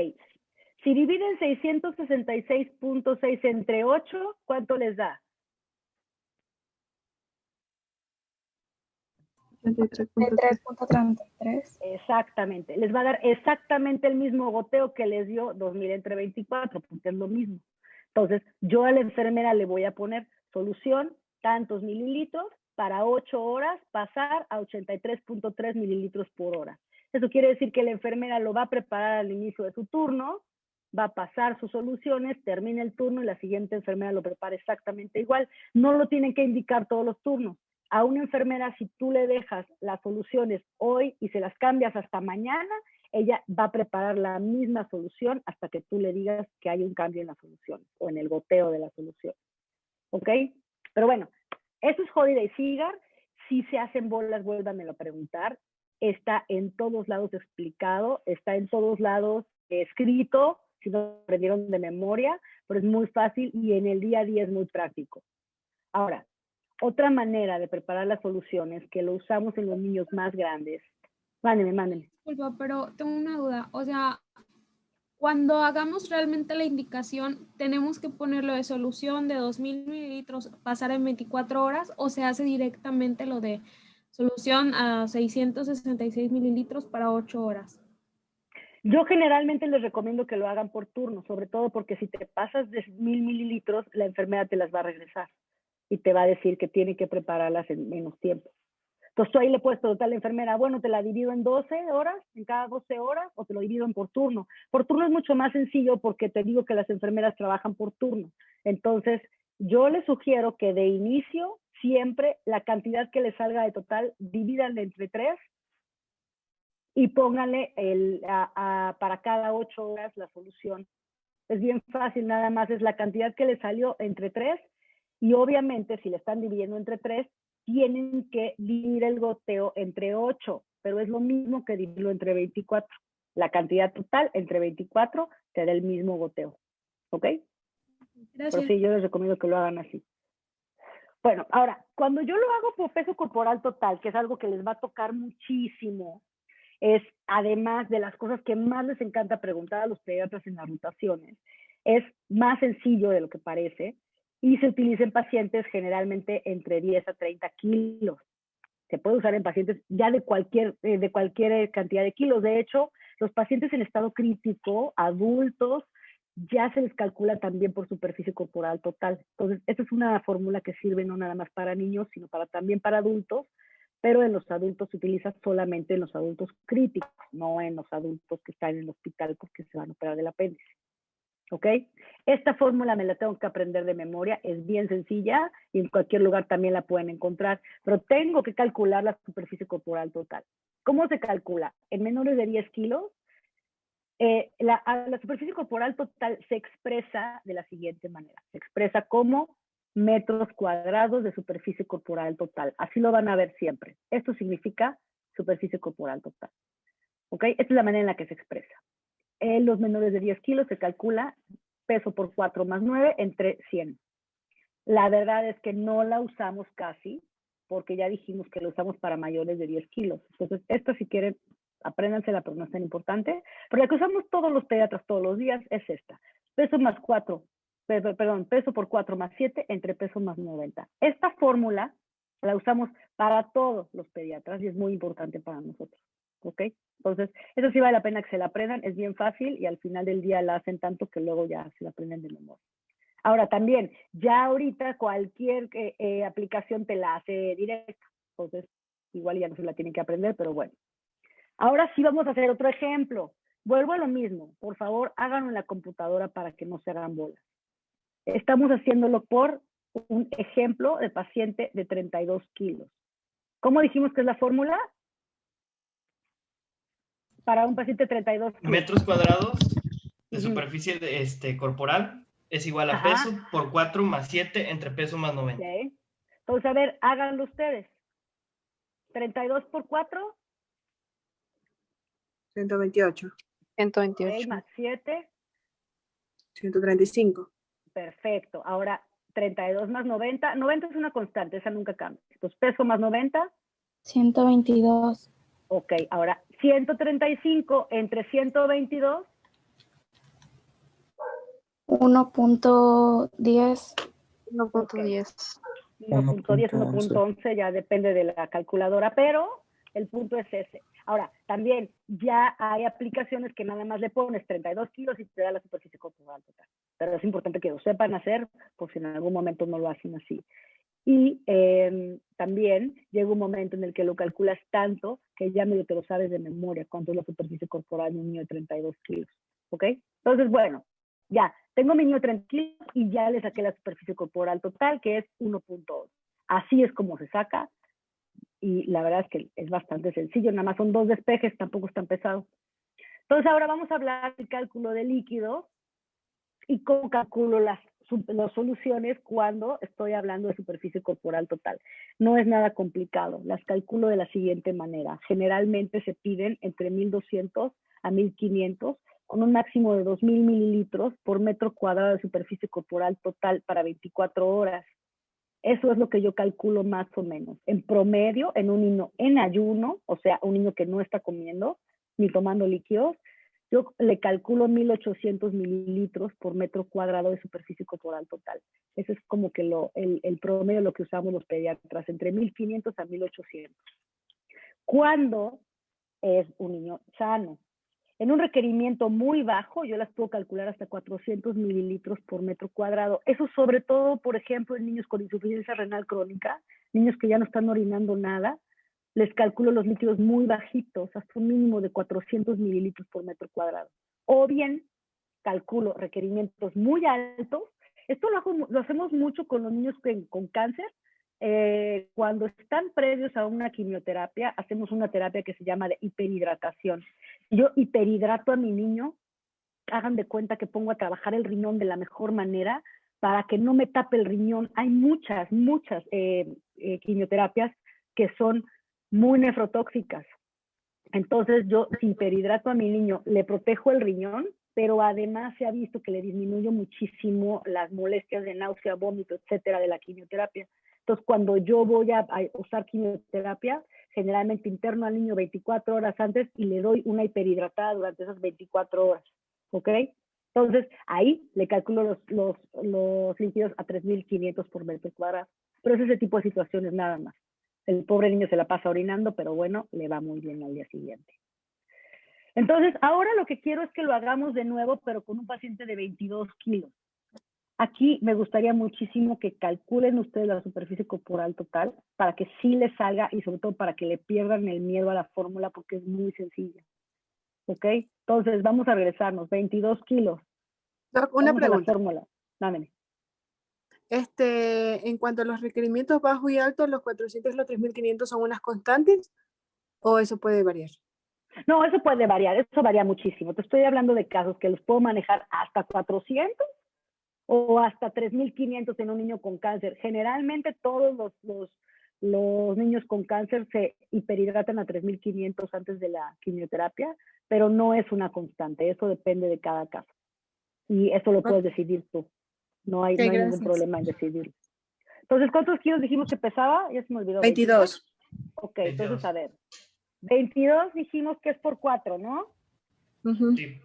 Si dividen 666.6 entre 8, ¿cuánto les da? 83.33. Exactamente. Les va a dar exactamente el mismo goteo que les dio 2000 entre 24, porque es lo mismo. Entonces, yo a la enfermera le voy a poner solución, tantos mililitros, para 8 horas pasar a 83.3 mililitros por hora. Eso quiere decir que la enfermera lo va a preparar al inicio de su turno, va a pasar sus soluciones, termina el turno y la siguiente enfermera lo prepara exactamente igual. No lo tienen que indicar todos los turnos. A una enfermera, si tú le dejas las soluciones hoy y se las cambias hasta mañana, ella va a preparar la misma solución hasta que tú le digas que hay un cambio en la solución o en el goteo de la solución. ¿Ok? Pero bueno, eso es Holiday Cigar. Si se hacen bolas, vuélvanmelo a preguntar. Está en todos lados explicado, está en todos lados escrito, si no aprendieron de memoria, pero es muy fácil y en el día a día es muy práctico. Ahora, otra manera de preparar las soluciones que lo usamos en los niños más grandes. Mándeme. Disculpa, pero tengo una duda. O sea, cuando hagamos realmente la indicación, ¿tenemos que ponerlo de solución de 2000 mililitros, pasar en 24 horas o se hace directamente lo de solución a 666 mililitros para 8 horas? Yo generalmente les recomiendo que lo hagan por turno, sobre todo porque si te pasas de 1000 mililitros, la enfermera te las va a regresar y te va a decir que tiene que prepararlas en menos tiempo. Entonces tú ahí le puedes preguntar a la enfermera, bueno, te la divido en 12 horas, en cada 12 horas, o te lo divido en por turno. Por turno es mucho más sencillo porque te digo que las enfermeras trabajan por turno. Entonces, yo les sugiero que de inicio, siempre la cantidad que les salga de total, divídanla entre 3 y pónganle para cada 8 horas la solución. Es bien fácil, nada más es la cantidad que les salió entre 3 y obviamente si le están dividiendo entre 3, tienen que dividir el goteo entre 8, pero es lo mismo que dividirlo entre 24. La cantidad total entre 24 te da el mismo goteo. ¿Ok? Gracias. Pero sí, yo les recomiendo que lo hagan así. Bueno, ahora, cuando yo lo hago por peso corporal total, que es algo que les va a tocar muchísimo, es además de las cosas que más les encanta preguntar a los pediatras en las rotaciones, es más sencillo de lo que parece y se utiliza en pacientes generalmente entre 10 a 30 kilos. Se puede usar en pacientes ya de cualquier cantidad de kilos. De hecho, los pacientes en estado crítico, adultos, ya se les calcula también por superficie corporal total. Entonces, esta es una fórmula que sirve no nada más para niños, sino también para adultos, pero en los adultos se utiliza solamente en los adultos críticos, no en los adultos que están en el hospital porque se van a operar del apéndice. ¿Ok? Esta fórmula me la tengo que aprender de memoria, es bien sencilla y en cualquier lugar también la pueden encontrar, pero tengo que calcular la superficie corporal total. ¿Cómo se calcula? En menores de 10 kilos, la superficie corporal total se expresa de la siguiente manera. Se expresa como metros cuadrados de superficie corporal total. Así lo van a ver siempre. Esto significa superficie corporal total. ¿Ok? Esta es la manera en la que se expresa. En los menores de 10 kilos se calcula peso por 4 más 9 entre 100. La verdad es que no la usamos casi, porque ya dijimos que la usamos para mayores de 10 kilos. Entonces, esta si quieren, apréndansela, pero no es tan importante. Pero la que usamos todos los pediatras todos los días es esta. Peso más 4, perdón, peso por 4 más 7 entre peso más 90. Esta fórmula la usamos para todos los pediatras y es muy importante para nosotros. ¿Ok? Entonces, eso sí vale la pena que se la aprendan, es bien fácil y al final del día la hacen tanto que luego ya se la aprenden de memoria. Ahora también, ya ahorita cualquier aplicación te la hace directa, entonces igual ya no se la tienen que aprender, pero bueno. Ahora sí vamos a hacer otro ejemplo. Vuelvo a lo mismo, por favor háganlo en la computadora para que no se hagan bolas. Estamos haciéndolo por un ejemplo de paciente de 32 kilos. ¿Cómo dijimos que es la fórmula? Para un paciente de 32 kilos. Metros cuadrados de superficie corporal es igual a peso por 4 más 7 entre peso más 90. Okay. Entonces, a ver, háganlo ustedes. 32 por 4. 128. 128. Okay, más 7. 135. Perfecto. Ahora, 32 más 90. 90 es una constante, esa nunca cambia. Entonces, peso más 90. 122. Ok, ahora 135 entre 122. 1.10. 1.10. 1.10, 1.11, ya depende de la calculadora, pero el punto es ese. Ahora, también ya hay aplicaciones que nada más le pones 32 kilos y te da la superficie corporal total. Pero es importante que lo sepan hacer, por si en algún momento no lo hacen así. Y también llega un momento en el que lo calculas tanto que ya medio te lo sabes de memoria cuánto es la superficie corporal de un niño de 32 kilos. ¿Ok? Entonces, bueno, ya, tengo mi niño de 30 kilos y ya le saqué la superficie corporal total, que es 1.8. Así es como se saca. Y la verdad es que es bastante sencillo, nada más son 2 despejes, tampoco es tan pesado. Entonces ahora vamos a hablar del cálculo de líquido y cómo calculo las soluciones cuando estoy hablando de superficie corporal total. No es nada complicado, las calculo de la siguiente manera. Generalmente se piden entre 1200 a 1500 con un máximo de 2000 mililitros por metro cuadrado de superficie corporal total para 24 horas. Eso es lo que yo calculo más o menos. En promedio, en un niño en ayuno, o sea, un niño que no está comiendo ni tomando líquidos, yo le calculo 1800 mililitros por metro cuadrado de superficie corporal total. Ese es como que el promedio de lo que usamos los pediatras, entre 1500 a 1800. ¿Cuándo es un niño sano? En un requerimiento muy bajo, yo las puedo calcular hasta 400 mililitros por metro cuadrado. Eso sobre todo, por ejemplo, en niños con insuficiencia renal crónica, niños que ya no están orinando nada, les calculo los líquidos muy bajitos, hasta un mínimo de 400 mililitros por metro cuadrado. O bien, calculo requerimientos muy altos. Esto lo hacemos mucho con los niños con cáncer. Cuando están previos a una quimioterapia, hacemos una terapia que se llama de hiperhidratación. Yo hiperhidrato a mi niño, hagan de cuenta que pongo a trabajar el riñón de la mejor manera para que no me tape el riñón. Hay muchas quimioterapias que son muy nefrotóxicas. Entonces yo hiperhidrato a mi niño, le protejo el riñón, pero además se ha visto que le disminuyo muchísimo las molestias de náusea, vómito, etcétera, de la quimioterapia. Entonces, cuando yo voy a usar quimioterapia, generalmente interno al niño 24 horas antes y le doy una hiperhidratada durante esas 24 horas, ¿ok? Entonces, ahí le calculo los líquidos a 3500 por metro cuadrado. Pero es ese tipo de situaciones nada más. El pobre niño se la pasa orinando, pero bueno, le va muy bien al día siguiente. Entonces, ahora lo que quiero es que lo hagamos de nuevo, pero con un paciente de 22 kilos. Aquí me gustaría muchísimo que calculen ustedes la superficie corporal total para que sí les salga y sobre todo para que le pierdan el miedo a la fórmula porque es muy sencilla. ¿Ok? Entonces, vamos a regresarnos. 22 kilos. Doc, una Vamos a la pregunta. fórmula. Dámele. En cuanto a los requerimientos bajos y altos, ¿los 400 y los 3500 son unas constantes o eso puede variar? No, eso puede variar, eso varía muchísimo. Te estoy hablando de casos que los puedo manejar hasta 400 o hasta 3500 en un niño con cáncer. Generalmente todos los niños con cáncer se hiperhidratan a 3500 antes de la quimioterapia, pero no es una constante, eso depende de cada caso. Y eso lo puedes decidir tú. No hay, Ok, no hay ningún gracias. problema en decidirlo. Entonces, ¿cuántos kilos dijimos que pesaba? Ya se me olvidó. 22. Ok, 22. entonces a ver. 22 dijimos que es por 4, ¿no? Ujú. Sí.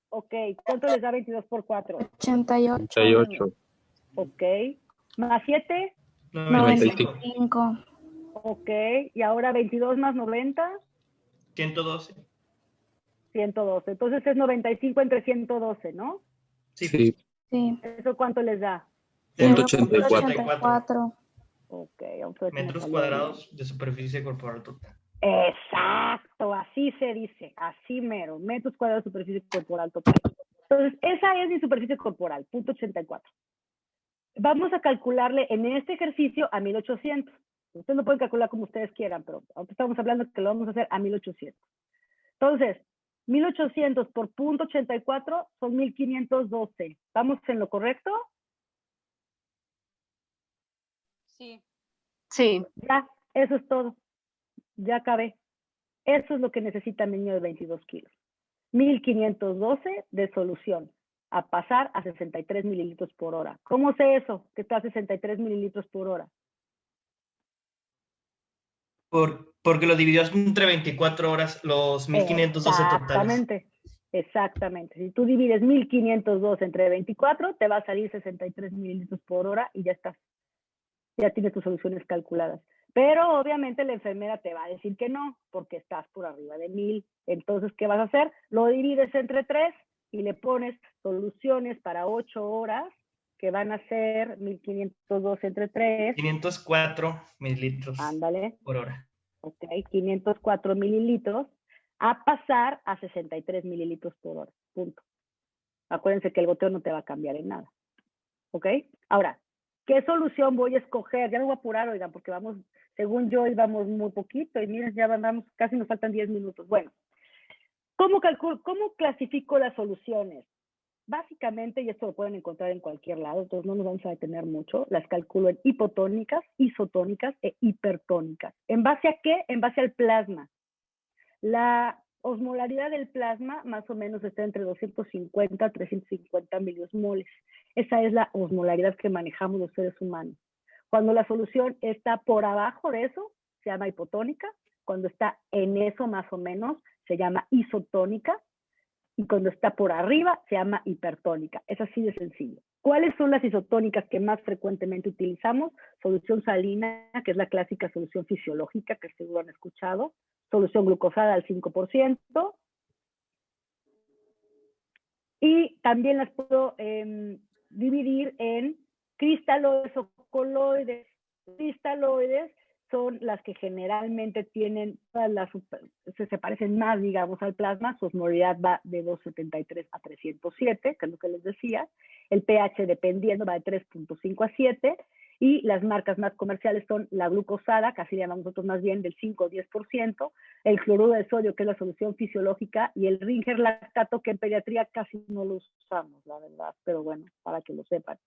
Ok, ¿cuánto les da 22 por 4? 88. 38. Ok. ¿Más 7? 95. 95. Ok. Y ahora 22 más 90, 112. 112. Entonces es 95 entre 112, ¿no? Sí. Sí. Sí. ¿Eso cuánto les da? Punto 0.84 84. Ok, vamos a ver si me metros salió bien. cuadrados de superficie corporal total. Exacto, así se dice, así mero, metros cuadrados de superficie corporal total. Entonces, esa es mi superficie corporal, punto 84. Vamos a calcularle en este ejercicio a 1800. Ustedes lo pueden calcular como ustedes quieran, pero ahorita estamos hablando que lo vamos a hacer a 1800. Entonces, 1800 por punto 84 son 1512. ¿Estamos en lo correcto? Sí. Ya, eso es todo. Ya acabé. Eso es lo que necesita mi niño de 22 kilos. 1512 de solución a pasar a 63 mililitros por hora. ¿Cómo sé eso? Que está a 63 mililitros por hora. Porque lo dividió entre 24 horas, los 1512 totales. Exactamente, exactamente. Si tú divides 1512 entre 24, te va a salir 63 mililitros por hora y ya estás. Ya tienes tus soluciones calculadas. Pero obviamente la enfermera te va a decir que no, porque estás por arriba de 1000. Entonces, ¿qué vas a hacer? Lo divides entre 3 y le pones soluciones para 8 horas, que van a ser 1512 entre 3. 504 mililitros Ándale. por hora. Ok, 504 mililitros a pasar a 63 mililitros por hora. Punto. Acuérdense que el goteo no te va a cambiar en nada. ¿Ok? Ahora, ¿qué solución voy a escoger? Ya me voy a apurar, oigan, porque vamos, según yo, íbamos muy poquito y miren, ya vamos, casi nos faltan 10 minutos. Bueno, ¿cómo clasifico las soluciones? Básicamente, y esto lo pueden encontrar en cualquier lado, entonces no nos vamos a detener mucho, las calculo en hipotónicas, isotónicas e hipertónicas. ¿En base a qué? En base al plasma. La osmolaridad del plasma más o menos está entre 250 a 350 miliosmoles. Esa es la osmolaridad que manejamos los seres humanos. Cuando la solución está por abajo de eso, se llama hipotónica. Cuando está en eso más o menos, se llama isotónica. Y cuando está por arriba, se llama hipertónica. Es así de sencillo. ¿Cuáles son las isotónicas que más frecuentemente utilizamos? Solución salina, que es la clásica solución fisiológica, que seguro han escuchado. Solución glucosada al 5%. Y también las puedo dividir en cristaloides o coloides. Cristaloides son las que generalmente tienen, se parecen más, digamos, al plasma. Su osmolaridad va de 273 a 307, que es lo que les decía. El pH, dependiendo, va de 3.5 a 7. Y las marcas más comerciales son la glucosada, que así le llamamos nosotros más bien, del 5 o 10%, el cloruro de sodio, que es la solución fisiológica, y el Ringer lactato, que en pediatría casi no lo usamos, la verdad, pero bueno, para que lo sepan.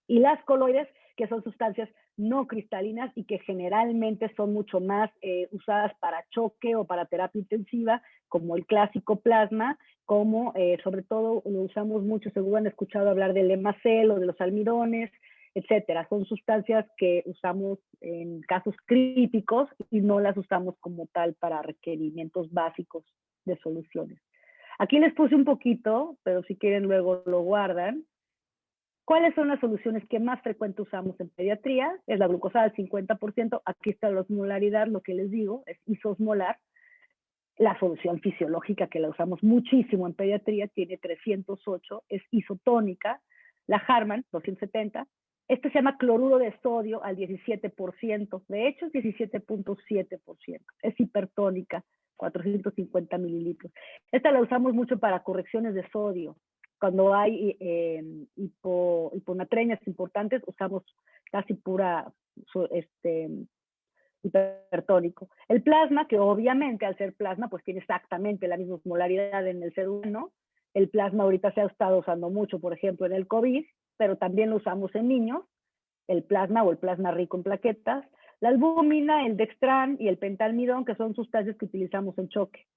Y las coloides, que son sustancias no cristalinas y que generalmente son mucho más usadas para choque o para terapia intensiva, como el clásico plasma, como sobre todo lo usamos mucho, seguro han escuchado hablar del Emacel o de los almidones, etcétera. Son sustancias que usamos en casos críticos y no las usamos como tal para requerimientos básicos de soluciones. Aquí les puse un poquito, pero si quieren luego lo guardan. ¿Cuáles son las soluciones que más frecuente usamos en pediatría? Es la glucosada al 50%. Aquí está la osmolaridad, lo que les digo, es isosmolar. La solución fisiológica, que la usamos muchísimo en pediatría, tiene 308, es isotónica. la Harman, 270. Este se llama cloruro de sodio al 17%. De hecho, es 17.7%. Es hipertónica, 450 mililitros. Esta la usamos mucho para correcciones de sodio. Cuando hay hiponatremias importantes, usamos casi pura hipertónico. El plasma, que obviamente al ser plasma, pues tiene exactamente la misma osmolaridad en el ser humano. El plasma ahorita se ha estado usando mucho, por ejemplo, en el COVID, pero también lo usamos en niños, el plasma o el plasma rico en plaquetas, la albúmina, el dextran y el pentalmidón, que son sustancias que utilizamos en choque.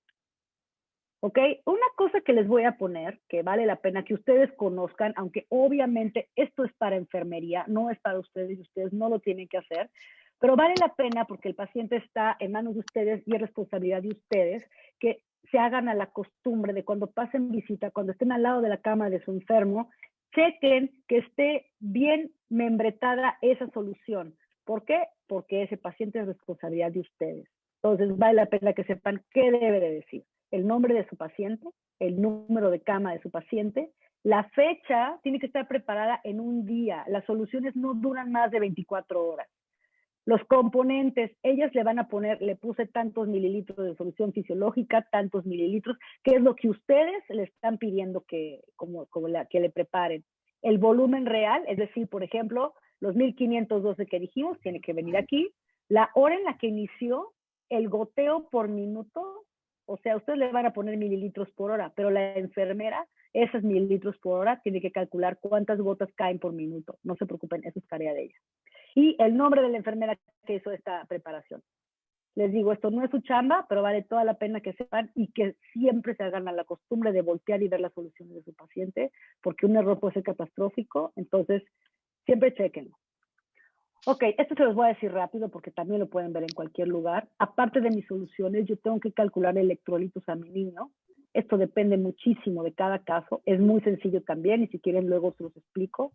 ¿Ok? Una cosa que les voy a poner, que vale la pena que ustedes conozcan, aunque obviamente esto es para enfermería, no es para ustedes y ustedes no lo tienen que hacer, pero vale la pena porque el paciente está en manos de ustedes y es responsabilidad de ustedes que se hagan a la costumbre de cuando pasen visita, cuando estén al lado de la cama de su enfermo, chequen que esté bien membretada esa solución. ¿Por qué? Porque ese paciente es responsabilidad de ustedes. Entonces vale la pena que sepan qué debe de decir. El nombre de su paciente, el número de cama de su paciente, la fecha tiene que estar preparada en un día. Las soluciones no duran más de 24 horas. Los componentes, ellas le van a poner, le puse tantos mililitros de solución fisiológica, tantos mililitros, que es lo que ustedes le están pidiendo que le preparen. El volumen real, es decir, por ejemplo, los 1512 que dijimos, tiene que venir aquí. La hora en la que inició, el goteo por minuto, o sea, ustedes le van a poner mililitros por hora, pero la enfermera, esos mililitros por hora, tiene que calcular cuántas gotas caen por minuto. No se preocupen, eso es tarea de ella. Y el nombre de la enfermera que hizo esta preparación. Les digo, esto no es su chamba, pero vale toda la pena que sepan y que siempre se hagan a la costumbre de voltear y ver las soluciones de su paciente, porque un error puede ser catastrófico, entonces siempre chequenlo. Ok, esto se los voy a decir rápido porque también lo pueden ver en cualquier lugar. Aparte de mis soluciones, yo tengo que calcular electrolitos a mi niño. Esto depende muchísimo de cada caso. Es muy sencillo también y si quieren luego se los explico.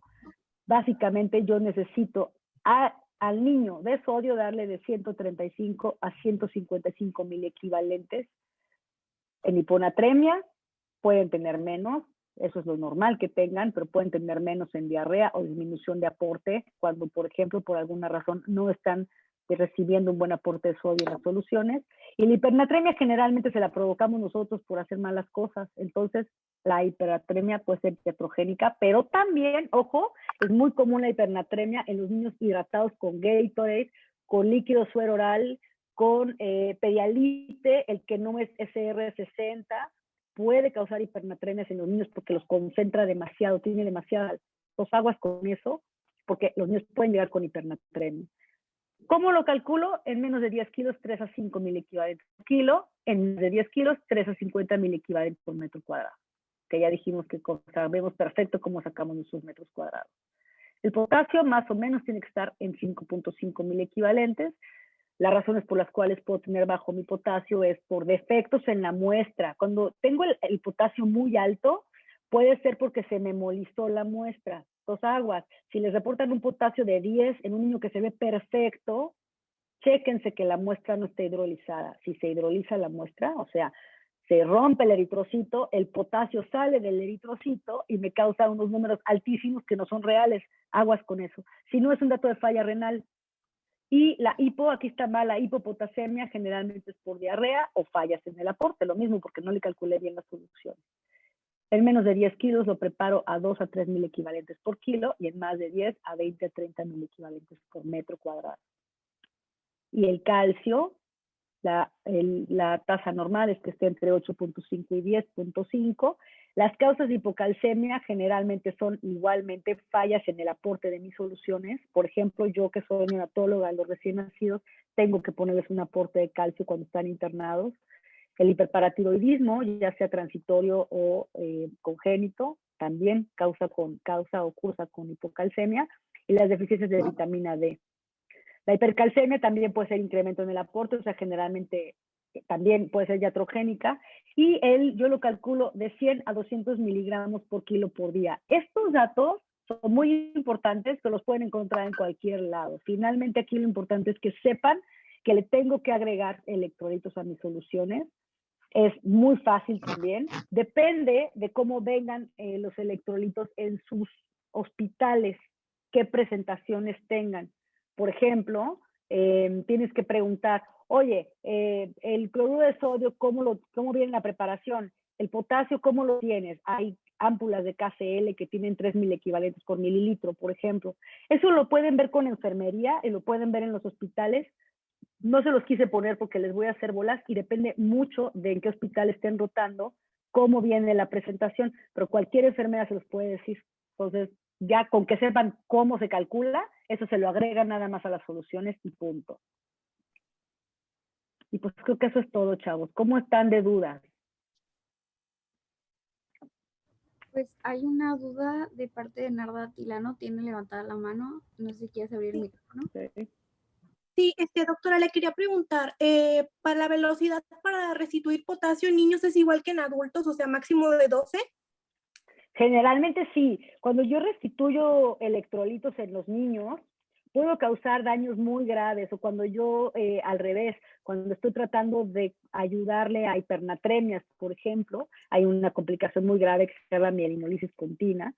Básicamente yo necesito al niño de sodio darle de 135 a 155 mil equivalentes. En hiponatremia pueden tener menos, eso es lo normal que tengan, pero pueden tener menos en diarrea o disminución de aporte cuando, por ejemplo, por alguna razón no están recibiendo un buen aporte de sodio en las soluciones. Y la hipernatremia generalmente se la provocamos nosotros por hacer malas cosas. Entonces, la hipernatremia puede ser iatrogénica, pero también, ojo, es muy común la hipernatremia en los niños hidratados con Gatorade, con líquido suero oral, con pedialite, el que no es SR60, puede causar hipernatremias en los niños porque los concentra demasiado, tiene demasiadas aguas con eso, porque los niños pueden llegar con hipernatremia. ¿Cómo lo calculo? En menos de 10 kilos, 3 a 5 mil equivalentes por kilo. En menos de 10 kilos, 3 a 50 mil equivalentes por metro cuadrado. Que ya dijimos que sabemos perfecto cómo sacamos nuestros metros cuadrados. El potasio más o menos tiene que estar en 5.5 mil equivalentes. Las razones por las cuales puedo tener bajo mi potasio es por defectos en la muestra. Cuando tengo el potasio muy alto, puede ser porque se me hemolizó la muestra. Dos aguas. Si les reportan un potasio de 10 en un niño que se ve perfecto, chéquense que la muestra no esté hidrolizada. Si se hidroliza la muestra, o sea, se rompe el eritrocito, el potasio sale del eritrocito y me causa unos números altísimos que no son reales. Aguas con eso. Si no, es un dato de falla renal. Y la hipo, aquí está mal, la hipopotasemia generalmente es por diarrea o fallas en el aporte, lo mismo porque no le calculé bien la solución. En menos de 10 kilos lo preparo a 2 a 3 mil equivalentes por kilo y en más de 10 a 20 a 30 mil equivalentes por metro cuadrado. Y el calcio, la tasa normal es que esté entre 8.5 y 10.5. Las causas de hipocalcemia generalmente son igualmente fallas en el aporte de mis soluciones. Por ejemplo, yo que soy neonatóloga, los recién nacidos, tengo que ponerles un aporte de calcio cuando están internados. El hiperparatiroidismo, ya sea transitorio o congénito, también causa o cursa con hipocalcemia. Y las deficiencias de vitamina D. La hipercalcemia también puede ser incremento en el aporte, o sea, generalmente también puede ser iatrogénica. Y yo lo calculo de 100 a 200 miligramos por kilo por día. Estos datos son muy importantes, que los pueden encontrar en cualquier lado. Finalmente, aquí lo importante es que sepan que le tengo que agregar electrolitos a mis soluciones. Es muy fácil también. Depende de cómo vengan los electrolitos en sus hospitales qué presentaciones tengan. Por ejemplo, tienes que preguntar, oye, el cloruro de sodio, ¿cómo viene la preparación? El potasio, ¿cómo lo tienes? Hay ámpulas de KCl que tienen 3.000 equivalentes por mililitro, por ejemplo. Eso lo pueden ver con enfermería y lo pueden ver en los hospitales. No se los quise poner porque les voy a hacer bolas y depende mucho de en qué hospital estén rotando, cómo viene la presentación, pero cualquier enfermera se los puede decir. Entonces, ya con que sepan cómo se calcula, eso se lo agregan nada más a las soluciones y punto. Y pues creo que eso es todo, chavos. ¿Cómo están de dudas? Pues hay una duda de parte de Narda Tilano, tiene levantada la mano, no sé si quieres abrir el micrófono. Sí. Sí, doctora, le quería preguntar, ¿para la velocidad para restituir potasio en niños es igual que en adultos, o sea, máximo de 12? Generalmente sí. Cuando yo restituyo electrolitos en los niños, puedo causar daños muy graves, o cuando yo, al revés, cuando estoy tratando de ayudarle a hipernatremias, por ejemplo, hay una complicación muy grave que se llama mielinolisis continua,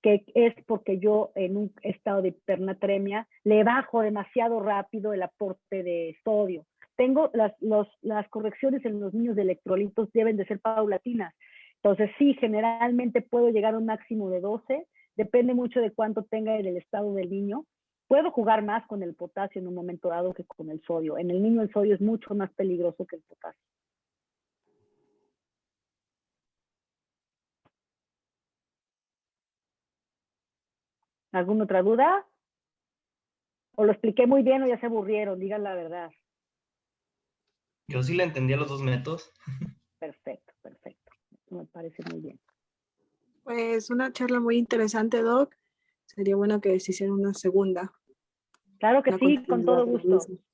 que es porque yo en un estado de hipernatremia le bajo demasiado rápido el aporte de sodio. Tengo las correcciones en los niños de electrolitos deben de ser paulatinas. Entonces sí, generalmente puedo llegar a un máximo de 12, depende mucho de cuánto tenga en el estado del niño. Puedo jugar más con el potasio en un momento dado que con el sodio. En el niño el sodio es mucho más peligroso que el potasio. ¿Alguna otra duda? ¿O lo expliqué muy bien o ya se aburrieron? Digan la verdad. Yo sí le entendí a los dos métodos. Perfecto, perfecto. Eso me parece muy bien. Pues una charla muy interesante, Doc. Sería bueno que se hiciera una segunda. Claro que Una sí, con continuidad todo de lo gusto. mismo.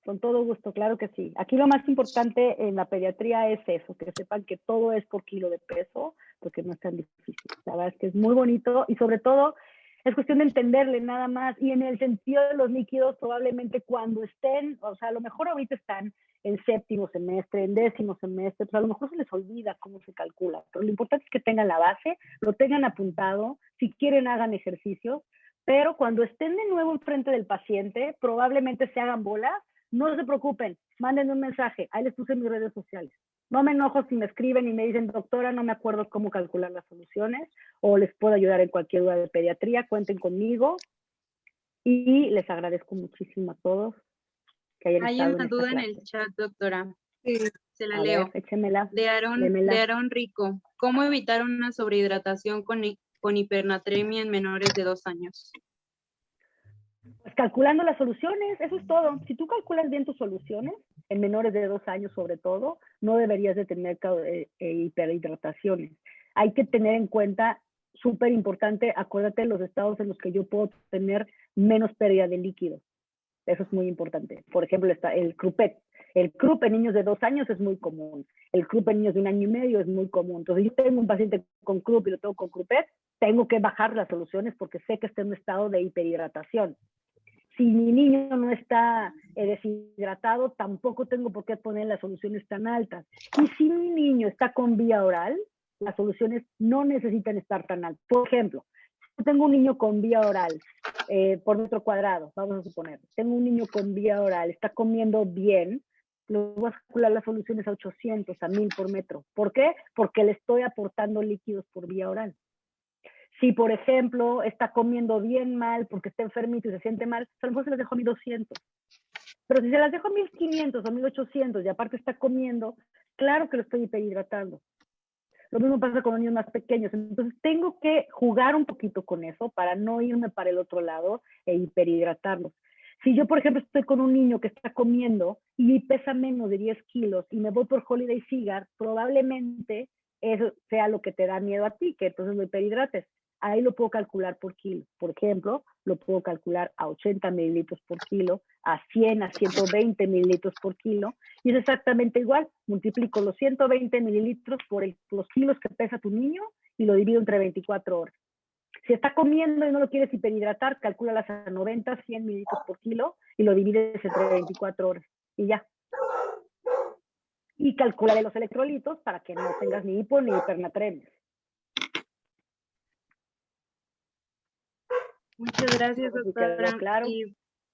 Con todo gusto, claro que sí. Aquí lo más importante en la pediatría es eso, que sepan que todo es por kilo de peso, porque no es tan difícil. La verdad es que es muy bonito y sobre todo es cuestión de entenderle nada más. Y en el sentido de los líquidos, probablemente cuando estén, o sea, a lo mejor ahorita están en séptimo semestre, en décimo semestre, pues a lo mejor se les olvida cómo se calcula. Pero lo importante es que tengan la base, lo tengan apuntado, si quieren hagan ejercicios, pero cuando estén de nuevo enfrente del paciente, probablemente se hagan bolas. No se preocupen, manden un mensaje, ahí les puse en mis redes sociales. No me enojo si me escriben y me dicen, doctora, no me acuerdo cómo calcular las soluciones, o les puedo ayudar en cualquier duda de pediatría, cuenten conmigo. Y les agradezco muchísimo a todos que hayan Hay estado una en esta duda en clase. el chat, doctora. Sí. Se la A leo. ver, échemela. De Aaron Rico. ¿Cómo evitar una sobrehidratación con hipernatremia en menores de 2 años? Pues calculando las soluciones, eso es todo. Si tú calculas bien tus soluciones, en menores de 2 años sobre todo, no deberías de tener hiperhidrataciones. Hay que tener en cuenta, súper importante, acuérdate de los estados en los que yo puedo tener menos pérdida de líquido. Eso es muy importante. Por ejemplo, está el CRUPET. El CRUP en niños de 2 años es muy común. El CRUP en niños de 1 año y medio es muy común. Entonces, yo tengo un paciente con CRUP y lo tengo con CRUPET, tengo que bajar las soluciones porque sé que está en un estado de hiperhidratación. Si mi niño no está deshidratado, tampoco tengo por qué poner las soluciones tan altas. Y si mi niño está con vía oral, las soluciones no necesitan estar tan altas. Por ejemplo, yo tengo un niño con vía oral por metro cuadrado, vamos a suponer. Tengo un niño con vía oral, está comiendo bien, lo voy a calcular las soluciones a 800, a 1000 por metro. ¿Por qué? Porque le estoy aportando líquidos por vía oral. Si, por ejemplo, está comiendo bien mal porque está enfermito y se siente mal, a lo mejor se las dejo a 1200. Pero si se las dejo a 1500 o 1800 y aparte está comiendo, claro que lo estoy hiperhidratando. Lo mismo pasa con los niños más pequeños. Entonces tengo que jugar un poquito con eso para no irme para el otro lado e hiperhidratarlos. Si yo, por ejemplo, estoy con un niño que está comiendo y pesa menos de 10 kilos y me voy por Holiday Cigar, probablemente eso sea lo que te da miedo a ti, que entonces lo hiperhidrates. Ahí lo puedo calcular por kilo. Por ejemplo, lo puedo calcular a 80 mililitros por kilo, a 100, a 120 mililitros por kilo. Y es exactamente igual. Multiplico los 120 mililitros por los kilos que pesa tu niño y lo divido entre 24 horas. Si está comiendo y no lo quieres hiperhidratar, calcúlalas a 90, 100 mililitros por kilo y lo divides entre 24 horas. Y ya. Y calcúlale los electrolitos para que no tengas ni hipo ni hipernatremia. Muchas gracias, No sé si quedó doctora. claro.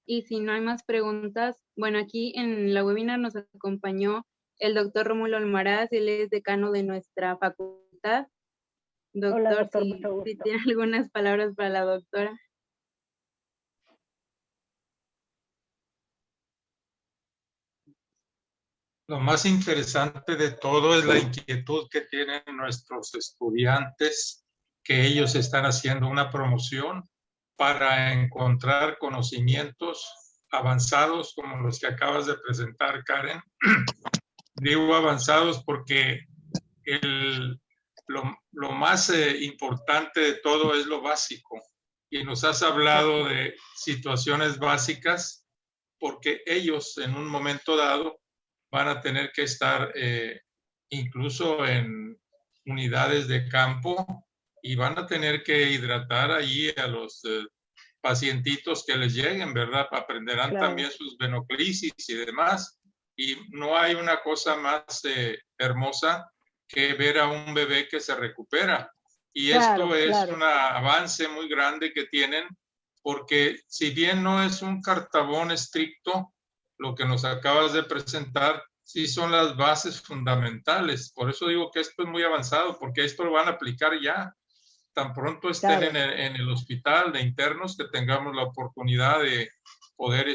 Y si no hay más preguntas, bueno, aquí en la webinar nos acompañó el doctor Rómulo Almaraz, él es decano de nuestra facultad. Hola, Doctor, doctor, si mucho gusto. tiene algunas palabras para la doctora. Lo más interesante de todo es la inquietud que tienen nuestros estudiantes, que ellos están haciendo una promoción para encontrar conocimientos avanzados como los que acabas de presentar, Karen. Digo avanzados porque lo más importante de todo es lo básico. Y nos has hablado de situaciones básicas porque ellos en un momento dado van a tener que estar incluso en unidades de campo y van a tener que hidratar allí a los pacientitos que les lleguen, ¿verdad? Aprenderán Claro. también sus venoclisis y demás. Y no hay una cosa más hermosa que ver a un bebé que se recupera. Y Claro, esto es claro. un avance muy grande que tienen, porque si bien no es un cartabón estricto, lo que nos acabas de presentar, sí son las bases fundamentales. Por eso digo que esto es muy avanzado, porque esto lo van a aplicar ya. Tan pronto estén Claro. en el hospital de internos, que tengamos la oportunidad de poder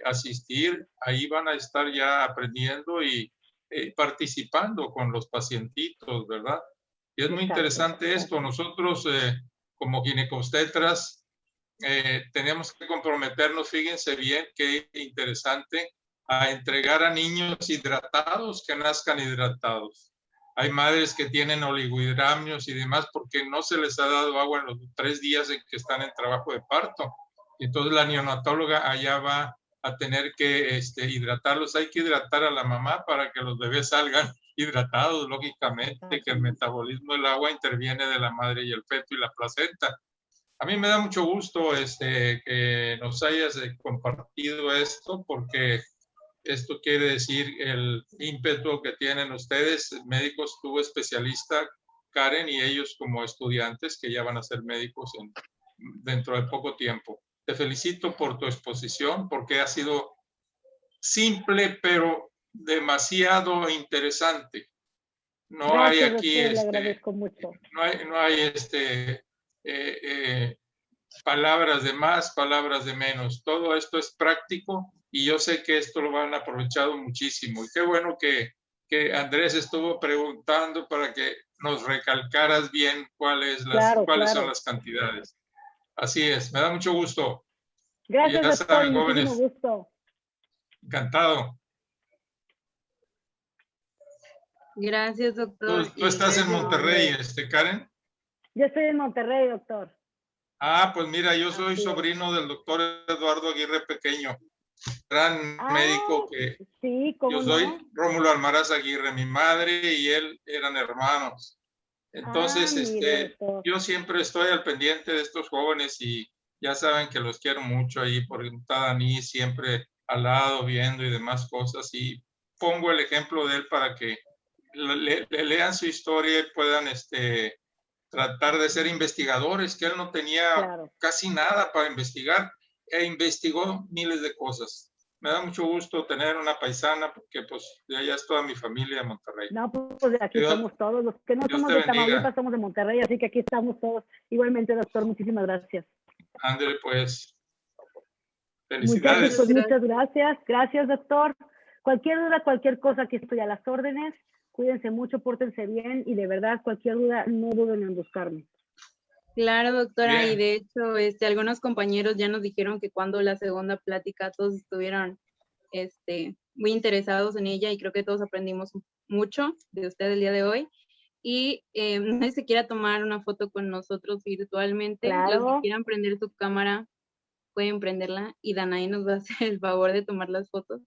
asistir, ahí van a estar ya aprendiendo y participando con los pacientitos, ¿verdad? Y es muy Exacto, interesante esto. exacto. Nosotros, como ginecobstetras, tenemos que comprometernos, fíjense bien, qué interesante, a entregar a niños hidratados que nazcan hidratados. Hay madres que tienen oligohidramios y demás porque no se les ha dado agua en los 3 días en que están en trabajo de parto. Entonces la neonatóloga allá va a tener que hidratarlos. Hay que hidratar a la mamá para que los bebés salgan hidratados, lógicamente, que el metabolismo del agua interviene de la madre y el feto y la placenta. A mí me da mucho gusto que nos hayas compartido esto, porque esto quiere decir el ímpetu que tienen ustedes, médicos, tú especialista, Karen, y ellos como estudiantes que ya van a ser médicos dentro de poco tiempo. Te felicito por tu exposición, porque ha sido simple, pero demasiado interesante. No hay Gracias, aquí, doctor, le agradezco mucho. no hay palabras de más, palabras de menos. Todo esto es práctico y yo sé que esto lo han aprovechado muchísimo. Y qué bueno que Andrés estuvo preguntando para que nos recalcaras bien cuáles Claro, son claro. las cantidades. Así es, me da mucho gusto. Gracias, Ya doctor, saben, muchísimo jóvenes, gusto. encantado. Gracias, doctor. Tú estás en gracias. Monterrey, Karen. Yo estoy en Monterrey, doctor. Ah, pues mira, yo soy Así es. sobrino del doctor Eduardo Aguirre Pequeño, gran médico que Sí, cómo yo soy no. Rómulo Almaraz Aguirre, mi madre y él eran hermanos. Entonces, mire, doctor. yo siempre estoy al pendiente de estos jóvenes y ya saben que los quiero mucho ahí, porque está Dani siempre al lado viendo y demás cosas, y pongo el ejemplo de él para que le lean su historia y puedan tratar de ser investigadores, que él no tenía Claro. casi nada para investigar e investigó miles de cosas. Me da mucho gusto tener una paisana porque pues de allá es toda mi familia de Monterrey. No, pues de aquí Dios- somos todos. Los que no Dios somos te de bendiga. Tamaulipas somos de Monterrey, así que aquí estamos todos. Igualmente, doctor, muchísimas gracias. Ándale, pues. Muchachos, Felicidades. pues muchas gracias. Gracias, doctor. Cualquier duda, cualquier cosa, aquí estoy a las órdenes. Cuídense mucho, pórtense bien y de verdad, cualquier duda, no duden en buscarme. Claro, doctora, Bien. y de hecho, algunos compañeros ya nos dijeron que cuando la segunda plática todos estuvieron, muy interesados en ella y creo que todos aprendimos mucho de usted el día de hoy. Y no sé si se quiera tomar una foto con nosotros virtualmente. Los Claro. que quieran prender su cámara pueden prenderla y Danae nos va a hacer el favor de tomar las fotos.